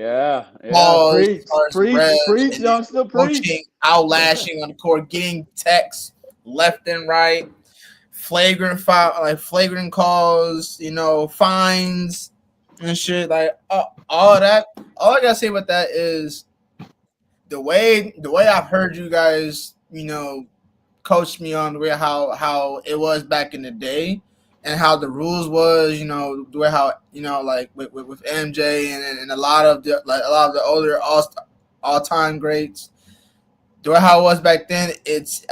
balls, preach, youngster, preach, outlashing on the court, getting texts left and right, flagrant calls, fines and shit, like all that. All I gotta say about that is the way I've heard you guys, coach me on the way how it was back in the day and how the rules was, the way how, like with MJ and a lot of the older all-time greats, the way how it was back then, it's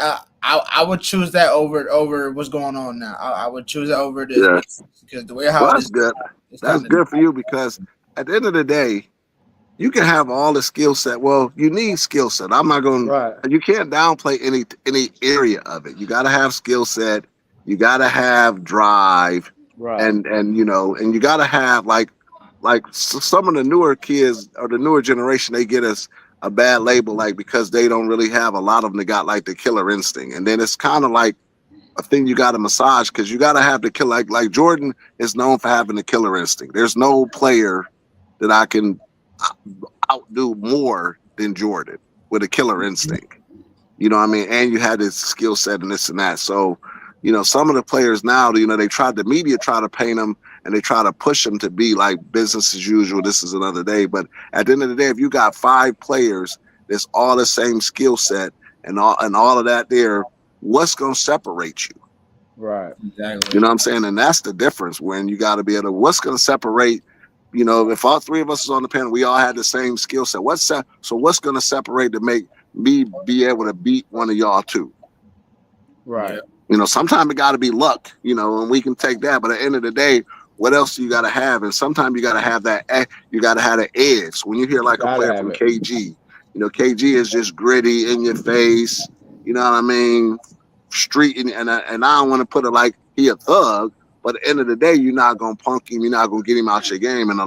I would choose that over what's going on now. I would choose that over this because the way how that's good. That's good for you, because at the end of the day, you can have all the skill set. Well, you need skill set. I'm not going. You can't downplay any area of it. You got to have skill set. You got to have drive, and you got to have like some of the newer kids or the newer generation. They get us a bad label, like, because they don't really have a lot of them that got like the killer instinct, and then it's kind of like a thing you got to massage, because you got to have the killer. Like Jordan is known for having the killer instinct. There's no player that I can outdo more than Jordan with a killer instinct. You know what I mean? And you had this skill set and this and that. So, some of the players now, the media try to paint them and they try to push them to be like business as usual. This is another day. But at the end of the day, if you got 5 players that's all the same skill set and all of that there, what's going to separate you? Right. Exactly. You know what I'm saying? And that's the difference, when you got to be able to, what's going to separate. If all 3 of us is on the panel, we all had the same skill set. What's going to separate to make me be able to beat one of y'all too? Right. Sometimes it got to be luck, and we can take that. But at the end of the day, what else do you got to have? And sometimes you got to have that. You got to have an edge. When you hear like a player from KG, KG is just gritty, in your face. You know what I mean? Street, and I don't want to put it like he a thug. But at the end of the day, you're not going to punk him. You're not going to get him out your game. And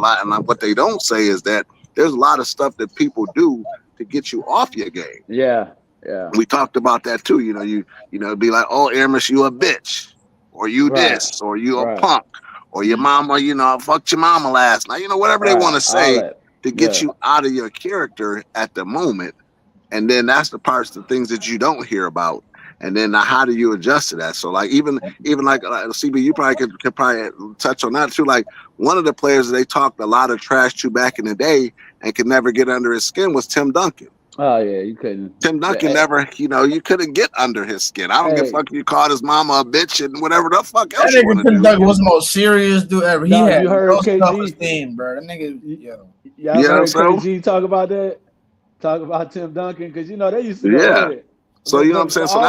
what they don't say is that there's a lot of stuff that people do to get you off your game. Yeah. We talked about that too. It'd be like, oh, Aramis, you a bitch, or you this, or you a punk, or your mama, fucked your mama last night. Whatever they want to say to get you out of your character at the moment. And then that's the things that you don't hear about. And then how do you adjust to that? So like even like CB, you probably could probably touch on that too. Like one of the players they talked a lot of trash to back in the day and could never get under his skin was Tim Duncan. Oh yeah, you couldn't. Tim Duncan never, you couldn't get under his skin. I don't give a fuck if you called his mama a bitch and whatever the fuck else you want to do. Tim Duncan was the most serious dude ever. He had you heard KG thing, bro. That nigga, y'all heard KG talk about that? Talk about Tim Duncan, because they used to go ahead. So you know what I'm saying? So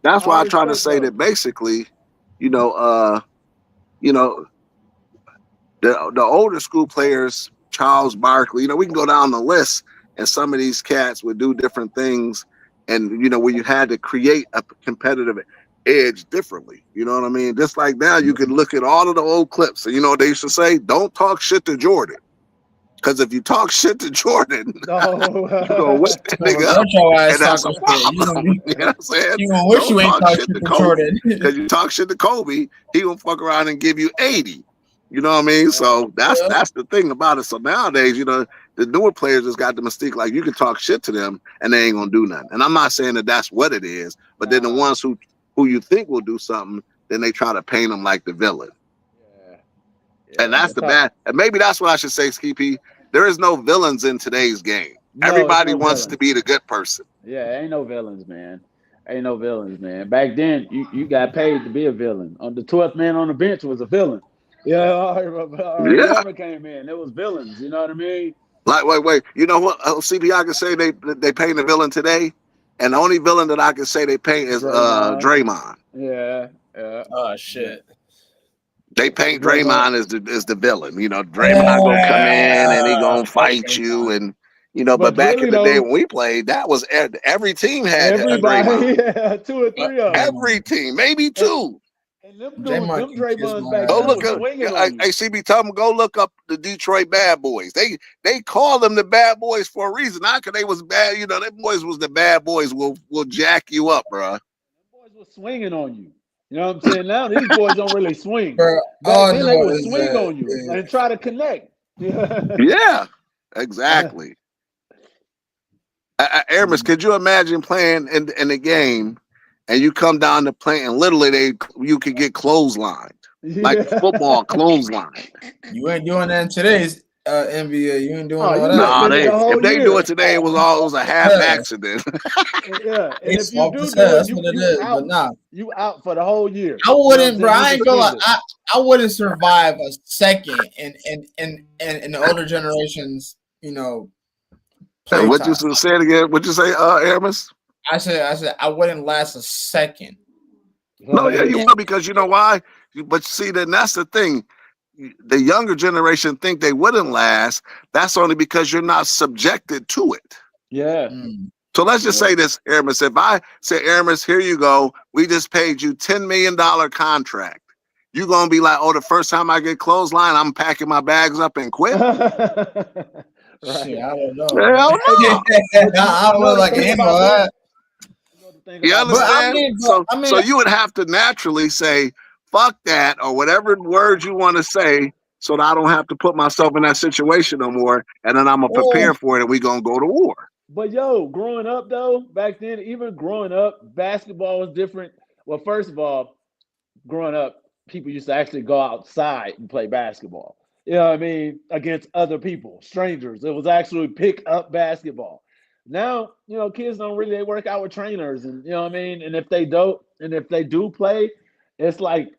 that's why I try to say that basically, the older school players, Charles Barkley, we can go down the list, and some of these cats would do different things, and where you had to create a competitive edge differently. You know what I mean? Just like now, you can look at all of the old clips, and what they used to say: don't talk shit to Jordan. Because if you talk shit to Jordan, you're gonna wake that nigga up. And that's a problem. You know what I'm saying? You gonna wish you ain't talk shit to Jordan. Because you talk shit to Kobe, he gonna fuck around and give you 80. You know what I mean? So that's the thing about it. So nowadays, the newer players just got the mystique, like you can talk shit to them and they ain't gonna do nothing. And I'm not saying that that's what it is, but then the ones who you think will do something, then they try to paint them like the villain. And that's the bad. And maybe that's what I should say, Skippy. There is no villains in today's game. Everybody wants to be the good person. Yeah, ain't no villains, man. Back then, you got paid to be a villain. The 12th man on the bench was a villain. Whoever came in, it was villains. You know what I mean? Like, wait. You know what? CP, I can say they paint a villain today, and the only villain that I can say they paint is Draymond. Yeah. Oh shit. They paint Draymond as the villain. You know, Draymond gonna come in and he gonna fight you, and you know. But back really, in the though, day when we played, that was every team had a everybody, Draymond. 2 or 3 of them. Every team, maybe 2. And them dudes, them Draymonds back Go then look was up. swinging on you. Hey, CB, tell them go look up the Detroit Bad Boys. They call them the Bad Boys for a reason. Not because they was bad. You know, them boys was the bad boys. Will jack you up, bro. Them boys was swinging on you. You know what I'm saying? Now these boys don't really swing. Bro, back then they would swing on you and try to connect. Yeah, exactly. Aramis, could you imagine playing in the game and you come down the plane and literally you could get clotheslined, like football clothesline? You ain't doing that in today's NBA. You ain't doing all that. No, if they do it today, it was a half accident. Yeah, and it's if you do that's it, what it is. out, But nah, you out for the whole year. I wouldn't, bro. I ain't gonna lie. I wouldn't survive a second in the older generations. You know. What you say it again? What you say, Aramis? I said I wouldn't last a second. No, yeah, you will, because you know why? But see, then that's the thing. The younger generation think they wouldn't last. That's only because you're not subjected to it. Yeah. So let's just say this, Aramis. If I say, Aramis, here you go. We just paid you $10 million contract. You gonna be like, oh, the first time I get clothesline, I'm packing my bags up and quit. Right. Shit, I don't know. Hell no. I don't know, like that. You understand? So you would have to naturally say, fuck that, or whatever words you want to say, so that I don't have to put myself in that situation no more, and then I'm going to prepare for it, and we're going to go to war. But, growing up, though, back then, even growing up, basketball was different. Well, first of all, growing up, people used to actually go outside and play basketball. You know what I mean? Against other people, strangers. It was actually pick up basketball. Now, kids don't really, they work out with trainers, and you know what I mean? And if they do play, it's like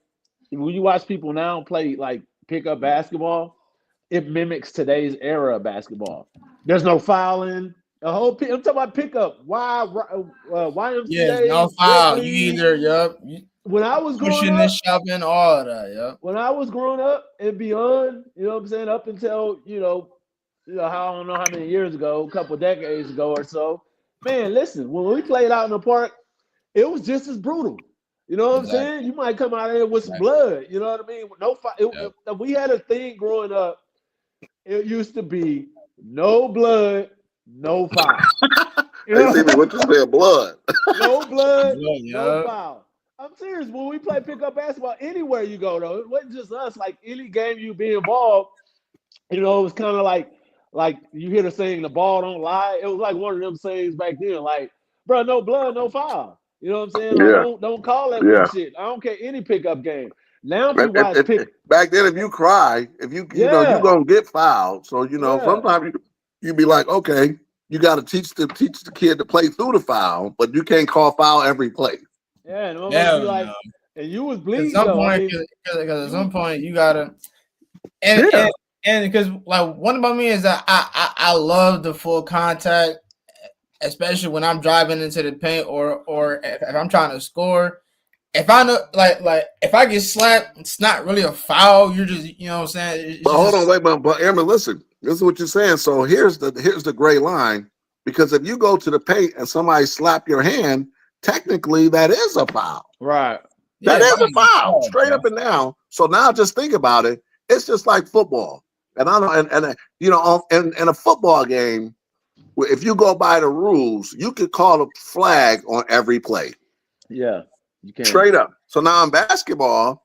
when you watch people now play like pick up basketball, it mimics today's era of basketball. There's no fouling. I'm talking about pickup. YMCA. Yeah, no foul. You either, When I was growing pushing up, and shoving, all of that, when I was growing up and beyond, you know what I'm saying, up until, I don't know how many years ago, a couple decades ago or so, man, listen, when we played out in the park, it was just as brutal. You know what I'm saying? You might come out of there with some blood. You know what I mean? No fight. We had a thing growing up. It used to be no blood, no foul. What you say, blood? No blood, no foul. I'm serious. When we play pickup basketball, anywhere you go, though, it wasn't just us. Like any game you be involved, it was kind of like you hear the saying, the ball don't lie. It was like one of them sayings back then, like, bro, no blood, no foul. You know what I'm saying? Like, don't call that shit. I don't care any pickup game. Now people back then, if you cry, you know you're gonna get fouled. So sometimes you be like, okay, you got to teach the kid to play through the foul, but you can't call foul every play. Yeah, and be like, and you was bleeding. At some point, because at some point you gotta, and because like one about me is that I love the full contact, especially when I'm driving into the paint or if I'm trying to score. If I know, like if I get slapped, it's not really a foul. You're just, you know what I'm saying. But hold on, wait, but Aaron, listen. This is what you're saying. So here's the gray line, because if you go to the paint and somebody slap your hand, technically that is a foul. Right. That is a foul, straight up and down. So now just think about it. It's just like football. And I know, in a football game, if you go by the rules, you could call a flag on every play. Yeah, you can. Straight up. So now in basketball,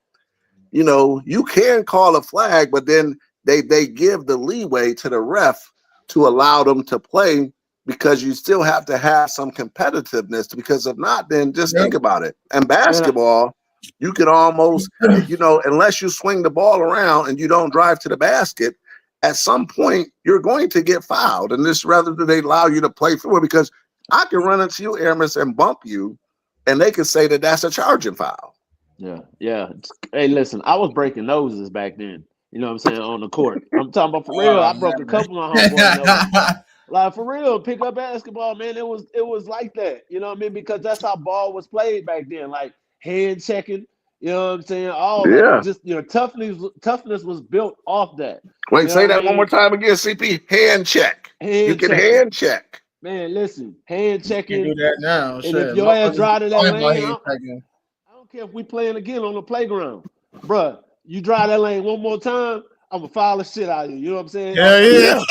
you can call a flag, but then they give the leeway to the ref to allow them to play, because you still have to have some competitiveness, because if not, then just think about it. And basketball, you can almost, unless you swing the ball around and you don't drive to the basket, at some point you're going to get fouled. And this, rather than they allow you to play through it, because I can run into you, Aramis, and bump you, and they can say that that's a charging foul. Yeah. Hey, listen, I was breaking noses back then. You know what I'm saying, on the court. I'm talking about for real. I broke a couple of homeboys' noses. Like, for real, pick up basketball, man, it was like that. You know what I mean? Because that's how ball was played back then. Like, hand checking. You know what I'm saying? All Yeah. that. Just toughness was built off that. Wait, You know say what that I one mean? more time again, CP. Hand check. You Hand can checking. hand check. Man, listen, hand You can checking. do that now. And Shit. if your ass Motherfuckers drive to that talking about lane, hand checking. I don't care if we playing again on the playground. Bruh, you drive that lane one more time, I'm going to foul the shit out of you. You know what I'm saying? Yeah, yeah.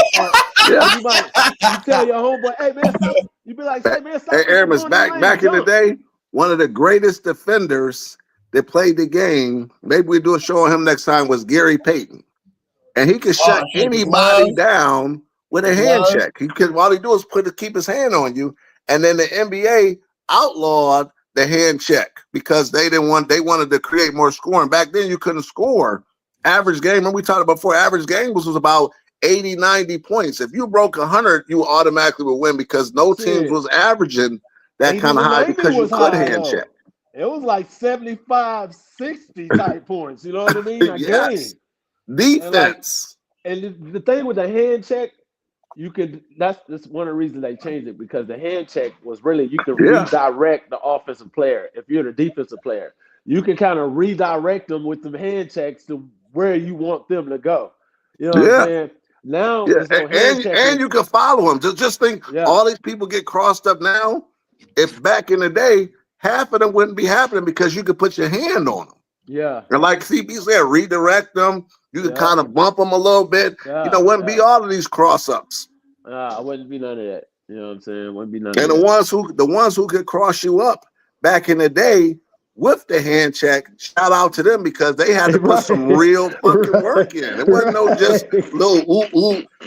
Yeah. You tell your homeboy, hey, man, stop. You be like, hey, man, stop. Hey, Aramis, going that lane, back in the jump. day, one of the greatest defenders that played the game, maybe we do a show on him next time, was Gary Payton. And he could shut shit, anybody down with a hand gloves. check. He could, all he do is keep his hand on you. And then the NBA outlawed the hand check because they wanted to create more scoring. Back then you couldn't score. Average game, when we talked about before, average game was about 80, 90 points. If you broke 100, you automatically would win because no teams was averaging that kind of high because you could hand check. It was like 75, 60 type points. You know what I mean? A Yes. game. Defense. And the thing with the hand check, that's one of the reasons they changed it, because the hand check was really, you could redirect the offensive player. If you're the defensive player, you can kind of redirect them with the hand checks to where you want them to go. You know what I'm saying? Now there's no hand checking. And you can follow them. Just think, all these people get crossed up now. If back in the day, half of them wouldn't be happening because you could put your hand on them. Yeah. And like CP said, redirect them. You could kind of bump them a little bit. Wouldn't be all of these cross-ups. I wouldn't be none of that. You know what I'm saying? Wouldn't be none of that. And the ones who could cross you up back in the day with the hand check, shout out to them because they had to put some real fucking work in. It wasn't no just little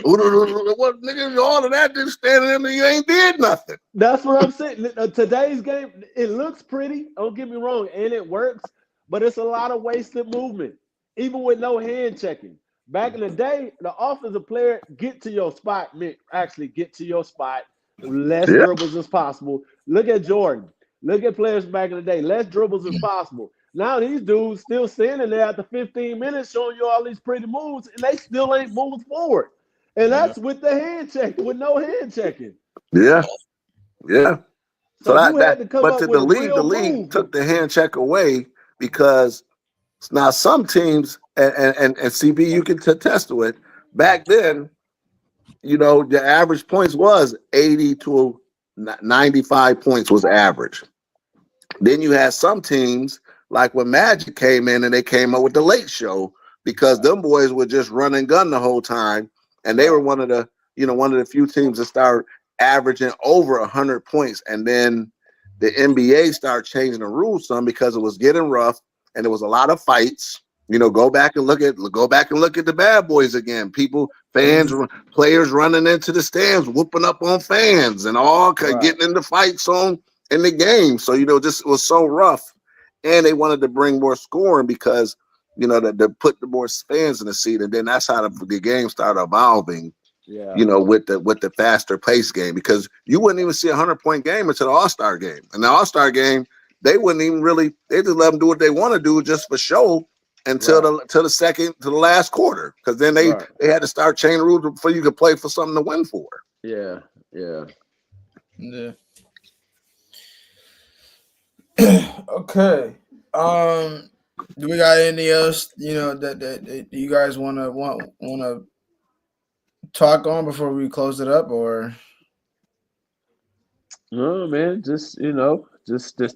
nigga, all of that just standing in there, you ain't did nothing. That's what I'm saying. Today's game, it looks pretty, don't get me wrong, and it works, but it's a lot of wasted movement, even with no hand checking. Back in the day, the offensive player get to your spot, less dribbles as possible. Look at Jordan. Look at players back in the day, less dribbles as possible. Now these dudes still standing there after 15 minutes showing you all these pretty moves, and they still ain't moving forward. And that's with the hand check, with no hand checking. Yeah. Yeah. So the league took the hand check away because now some teams, and CB, you can attest to it, back then, the average points was 80 to 95 points was average. Then you had some teams, like when Magic came in and they came up with the Late Show, because them boys would just run and gun the whole time. And they were one of the few teams that started averaging over 100 points. And then the NBA started changing the rules some because it was getting rough and there was a lot of fights. Go back and look at the Bad Boys again. Players running into the stands, whooping up on fans, and all getting into fights in the game. So just it was so rough, and they wanted to bring more scoring because to put the more fans in the seat, and then that's how the game started evolving. Yeah. With the faster pace game, because you wouldn't even see 100-point game until the All-Star game, and the All-Star game they wouldn't even really. They just let them do what they want to do just for show. Until the last quarter, because then they had to start changing rules before you could play for something to win for. Yeah. Okay. Do we got anything else that you guys want to talk on before we close it up, or? No, man, just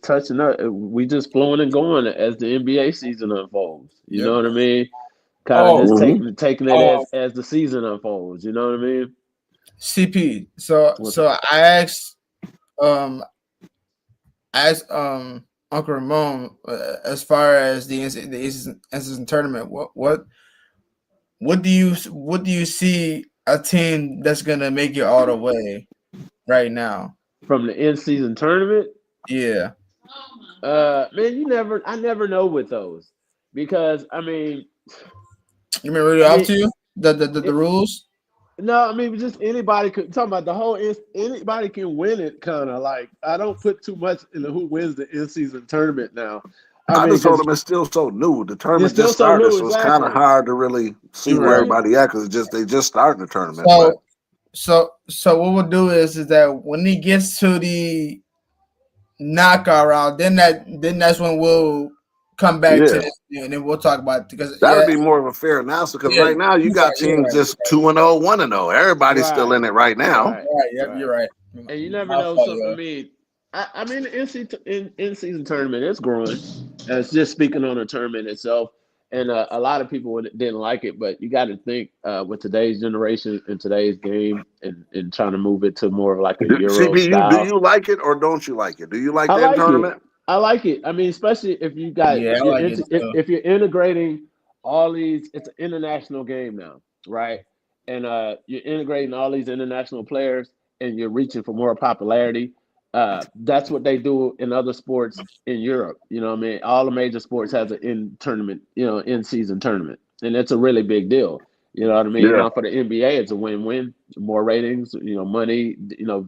touching up. We just flowing and going as the NBA season unfolds. You know what I mean? Kind of just taking it as the season unfolds. You know what I mean? CP. So I asked Uncle Ramon as far as the NCAA tournament. What do you see a team that's gonna make it all the way right now from the in-season tournament? Yeah. Man, I never know with those, because I mean, you mean really up to you the rules? No, I mean just anybody could talk about the whole. Anybody can win it, kind of like. I don't put too much into who wins the in-season tournament now. I mean, just told them it's still so new. The tournament just started, so it's kind of hard to really see where everybody at because they just started the tournament. So what we'll do is that when he gets to the knockout round, then that's when we'll come back to this, and then we'll talk about it because that would be more of a fair analysis. Because right now you got teams just 2-0, 1-0. Everybody's still in it right now. Right. Yep, you're right. And you never know. So, I mean, the in-season tournament is growing. It's just speaking on the tournament itself. And a lot of people didn't like it, but you got to think with today's generation and today's game and trying to move it to more of like a Euro style. Do you like it or don't you like it? Do you like that tournament? I like it. I mean, especially if you got if you're integrating all these. It's an international game now, right? And you're integrating all these international players, and you're reaching for more popularity. That's what they do in other sports in Europe. You know what I mean? All the major sports has an in-season tournament. And it's a really big deal. You know what I mean? Yeah. Now for the NBA, it's a win-win. More ratings, money,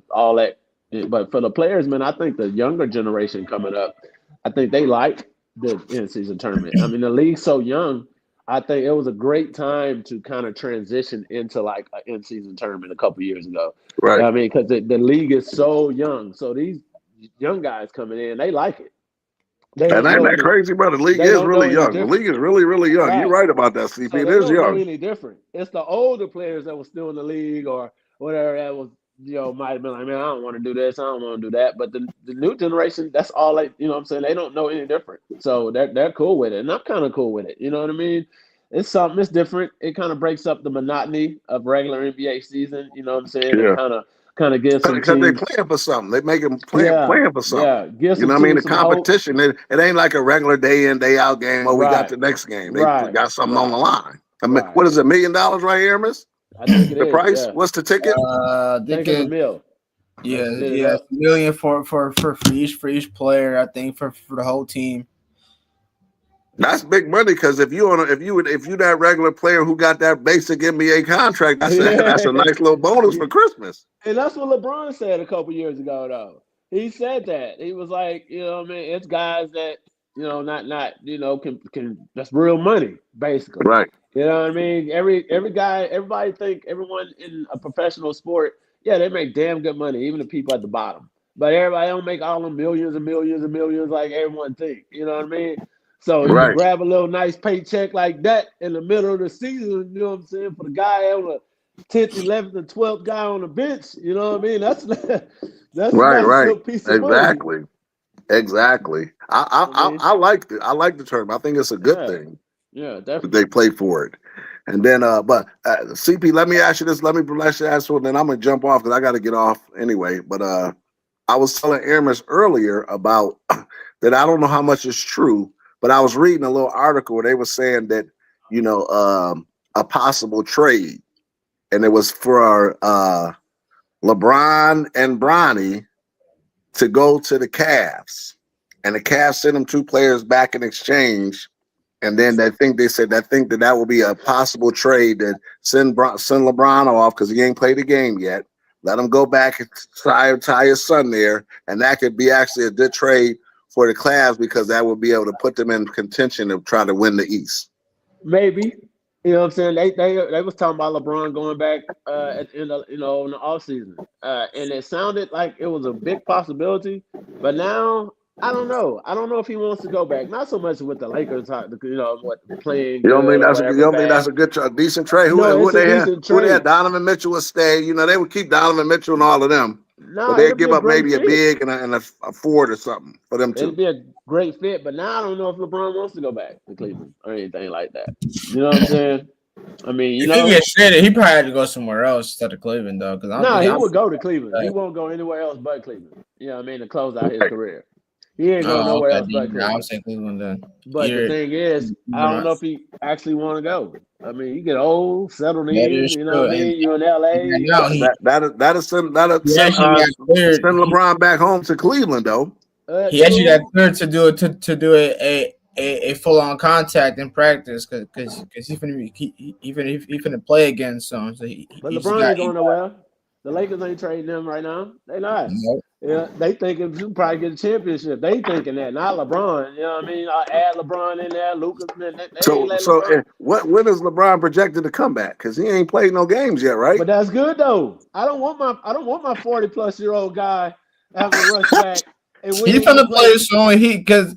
all that. But for the players, man, I think the younger generation coming up, I think they like the in-season tournament. I mean, the league's so young. I think it was a great time to kind of transition into like an in-season tournament a couple years ago. Right. I mean, because the league is so young. So these young guys coming in, they like it. And ain't that crazy, bro? The league is really young. The league is really, really young. Right. You're right about that, CP. So it is young. Any different. It's the older players that were still in the league or whatever that was, might have been like, man, I don't want to do this. I don't want to do that. But the new generation, that's all they, what I'm saying? They don't know any different. So they're cool with it. And I'm kind of cool with it. You know what I mean? It's something. It's different. It kind of breaks up the monotony of regular NBA season. You know what I'm saying? Yeah. It kind of gives some because teams, they playing for something. They make them playing for something. Yeah, gives you know what I mean? The competition. It ain't like a regular day in, day out game. We got the next game. They got something on the line. I mean, what is it? $1 million right here, Miss? I think it the is, price? Yeah. What's the ticket? I think it's $1 million. Yeah, $1 million for each player. I think for the whole team. That's big money because if you that regular player who got that basic NBA contract, that's a nice little bonus for Christmas. And that's what LeBron said a couple years ago, though. He said that. He was like, it's guys that not can that's real money basically. Right. You know what I mean? Everybody think everyone in a professional sport, they make damn good money, even the people at the bottom. But everybody don't make all the millions and millions and millions like everyone think. You know what I mean? So you grab a little nice paycheck like that in the middle of the season, you know what I'm saying? For the guy on the 10th, 11th, and 12th guy on the bench, you know what I mean? That's a nice little piece of money. Exactly. I like it. I like the tournament. I think it's a good thing. Yeah, definitely. They play for it. And then, CP, let me ask you this. Let you ask one, then I'm gonna jump off because I got to get off anyway. But I was telling Aramis earlier about that. I don't know how much is true. But I was reading a little article where they were saying that, a possible trade, and it was for LeBron and Bronny to go to the Cavs, and the Cavs sent them 2 players back in exchange, and then they think that will be a possible trade that send LeBron off because he ain't played the game yet. Let him go back and tie his son there, and that could be actually a good trade for the Cavs because that would be able to put them in contention of trying to win the East. Maybe. You know what I'm saying? They was talking about LeBron going back at the end of, in the offseason. And it sounded like it was a big possibility. But now, I don't know. I don't know if he wants to go back. Not so much with the Lakers, playing. You don't think that's a decent trade? Who they had? Donovan Mitchell would stay. They would keep Donovan Mitchell and all of them. No, but they'd give up maybe a big and a Ford or something for them too. It'd be a great fit, but now I don't know if LeBron wants to go back to Cleveland or anything like that. You know what I'm saying? I mean, if he gets traded, he probably had to go somewhere else instead of Cleveland, though. He would go to Cleveland. He won't go anywhere else but Cleveland. You know what I mean? To close out his career. He ain't going nowhere else but Cleveland. I'll say Cleveland then. But the thing is, I don't know if he actually want to go. I mean, you get old, settled in, you know what I mean? You're in LA. That'll send LeBron back home to Cleveland, though. He actually got cleared to do a full on contact in practice because he's finna play again soon. So but LeBron ain't going nowhere. The Lakers ain't trading them right now. They not. Nope. Yeah, they thinking you probably get a championship. They thinking that, not LeBron. You know what I mean? I'll add LeBron in there, Lucas. When is LeBron projected to come back? Because he ain't played no games yet, right? But that's good though. I don't want my 40+ year old guy having to rush back He's gonna play soon. Because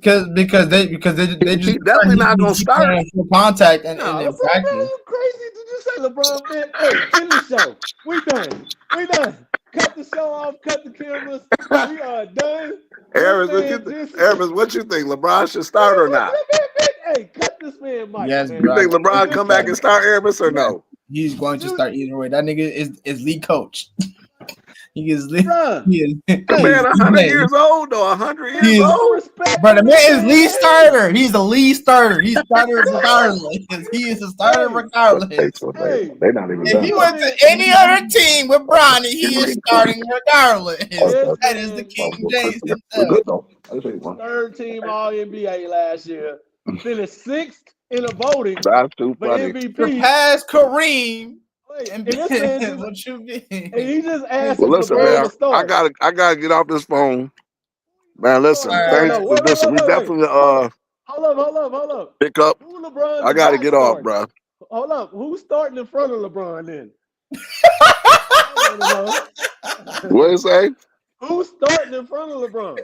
they just He definitely not gonna start. Full contact and LeBron, practice. man, you crazy? Did you say LeBron? Man, hey, end the show. We done. Cut the show off. Cut the cameras. We are done. Aramis, what you think? LeBron should start or not? Hey, cut this man, Mike. Yes, man. You think LeBron come back and start Aramis or no? He's going to start either way. That nigga is lead coach. He is lead. Bruh. He is. The man 100 years old though. 100 He years is- old. Respect. But the man is lead starter. He's the lead starter. He's starter regardless. He is a starter regardless. Hey. They're not even If he done. went to any other team with Bronny, he is starting regardless. That is the King James himself. Third team All NBA last year. Finished sixth in the voting That's too for funny. MVP. Surpassed Kareem. Wait, And and this man just- what you mean? and he just asked Well, listen, LeBron man, to start. I gotta get off this phone. Man, listen, All right, thanks. no, wait, Listen, wait, we wait. definitely Hold up. pick up. Who LeBron? I gotta get off, starting? bro. Hold up. Who's starting in front of LeBron then? What you say? Who's starting in front of LeBron?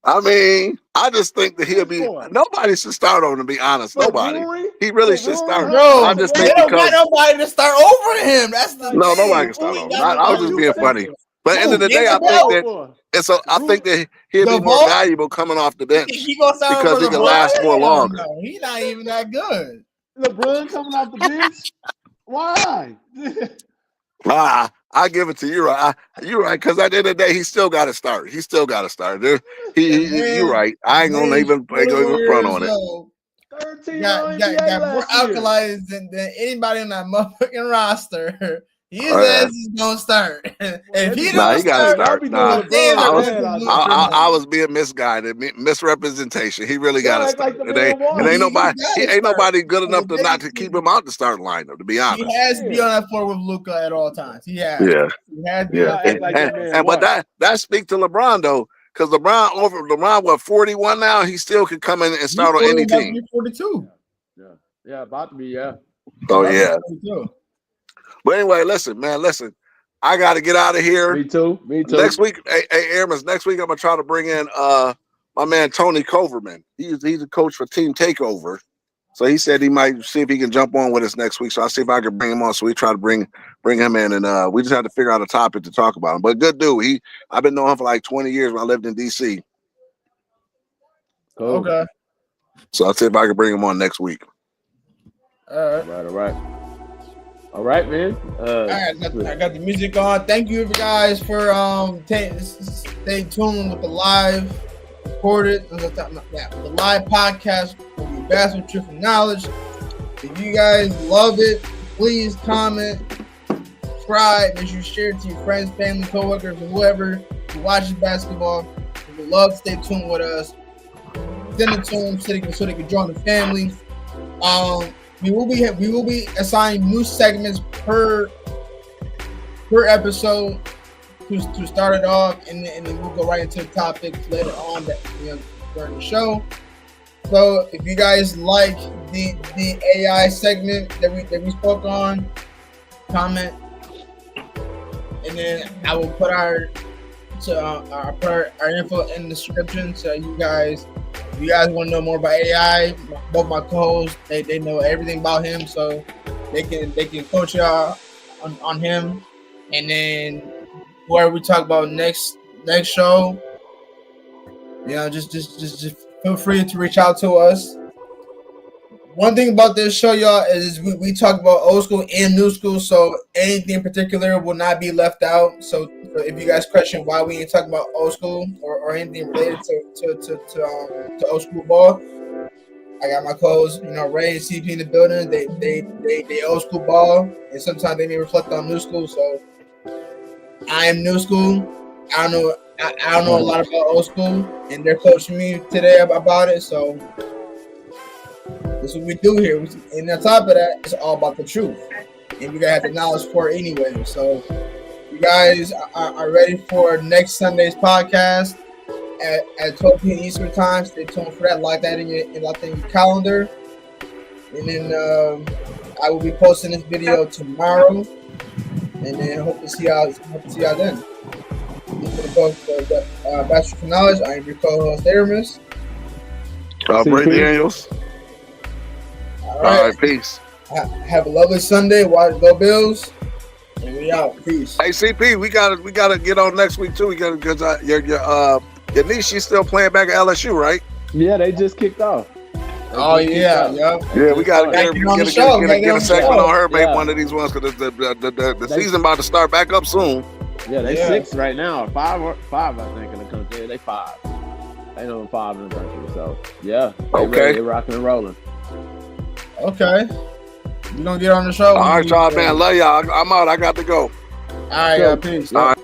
I mean, I just think that he'll be. Boy. Nobody should start on him. To be honest, nobody. Brewery? He really For should Brewery? start. No, I just they think don't because got nobody to start over him. That's the No, thing. nobody can start over him. I was just being funny. But at the end of the No, day, I get think the that it's a. I think that he'll The be more ball? valuable coming off the bench. He gonna start Because over he can LeBron? last more longer. No, he's not even that good. LeBron coming off the bench? Why? I give it to you. You're right. Because at the end of the day, he still got to start. You're right. I ain't gonna even front on it. 13 Got NBA more last year. alkalized than anybody on that motherfucking roster. His All right. ass is gonna start. If he Nah, don't he gotta start, start. Nah. then I was- they're gonna lose I was being misguided, misrepresentation. He really got to act start. like the It man won. ain't He nobody. gotta He ain't start. nobody good enough to They- not to keep him out the starting lineup. To be honest. He has to be on that floor with Luka at all times. He has. Yeah. He has to be Yeah, on act like that man but won. that speaks to LeBron though, because LeBron what 41 now, he still can come in and start on any team. 42. Yeah, about to be, yeah. Oh yeah. 42. But anyway, listen, I got to get out of here. Me too. Next week, hey Aramis, next week I'm gonna try to bring in my man Tony Coverman. He's a coach for Team Takeover. So he said he might see if he can jump on with us next week. So I'll see if I can bring him on. So we try to bring him in, and we just have to figure out a topic to talk about him. But good dude. I've been knowing him for like 20 years when I lived in DC. Cool. Okay. So I'll see if I can bring him on next week. All right. All right, man. All right, I got the music on. Thank you guys for stay tuned with the live recorded the live podcast will be Bass with Truth and Knowledge. If you guys love it, please comment, subscribe, make sure you share it to your friends, family, coworkers, and whoever who watches basketball. We would love to stay tuned with us. Send it to them so they can join the family. We will be assigning new segments per episode to start it off, and then we'll go right into the topics later on during the show. So if you guys like the AI segment that we spoke on, comment, and then I will put our info in the description so you guys. If you guys want to know more about AI, both my co-hosts, they know everything about him, so they can coach y'all on him. And then whoever we talk about next show, just feel free to reach out to us. One thing about this show, y'all, is we talk about old school and new school, so anything in particular will not be left out. So if you guys question why we ain't talking about old school or anything related to old school ball, I got my co-hosts, Ray and CP in the building. They old school ball, and sometimes they may reflect on new school. So I am new school. I don't know a lot about old school, and they're coaching me today about it. So that's what we do here. And on top of that, it's all about the truth. And we gotta have the knowledge for it anyway. So you guys are ready for next Sunday's podcast at 12 p.m. Eastern time. Stay tuned for that. Lock that in your calendar. And then I will be posting this video tomorrow. And then hope to see y'all then. For the post Bachelor for Knowledge, I am your co-host, Aramis. Bray Daniels. All right. Peace. Have a lovely Sunday. Go Bills. And we out. Peace. Hey, CP, we gotta get on next week too. We gotta because your niece, she's still playing back at LSU, right? Yeah, they just kicked off. Oh yeah. Yeah, we gotta get a segment on her, maybe one of these ones because the season about to start back up soon. Yeah, they 6 right now, five I think in the country. They 5. They number 5 in the country. So yeah, they're rocking and rolling. Okay, we gonna get on the show. All right, y'all, man. Love y'all. I'm out. I got to go. All right, peace. All right.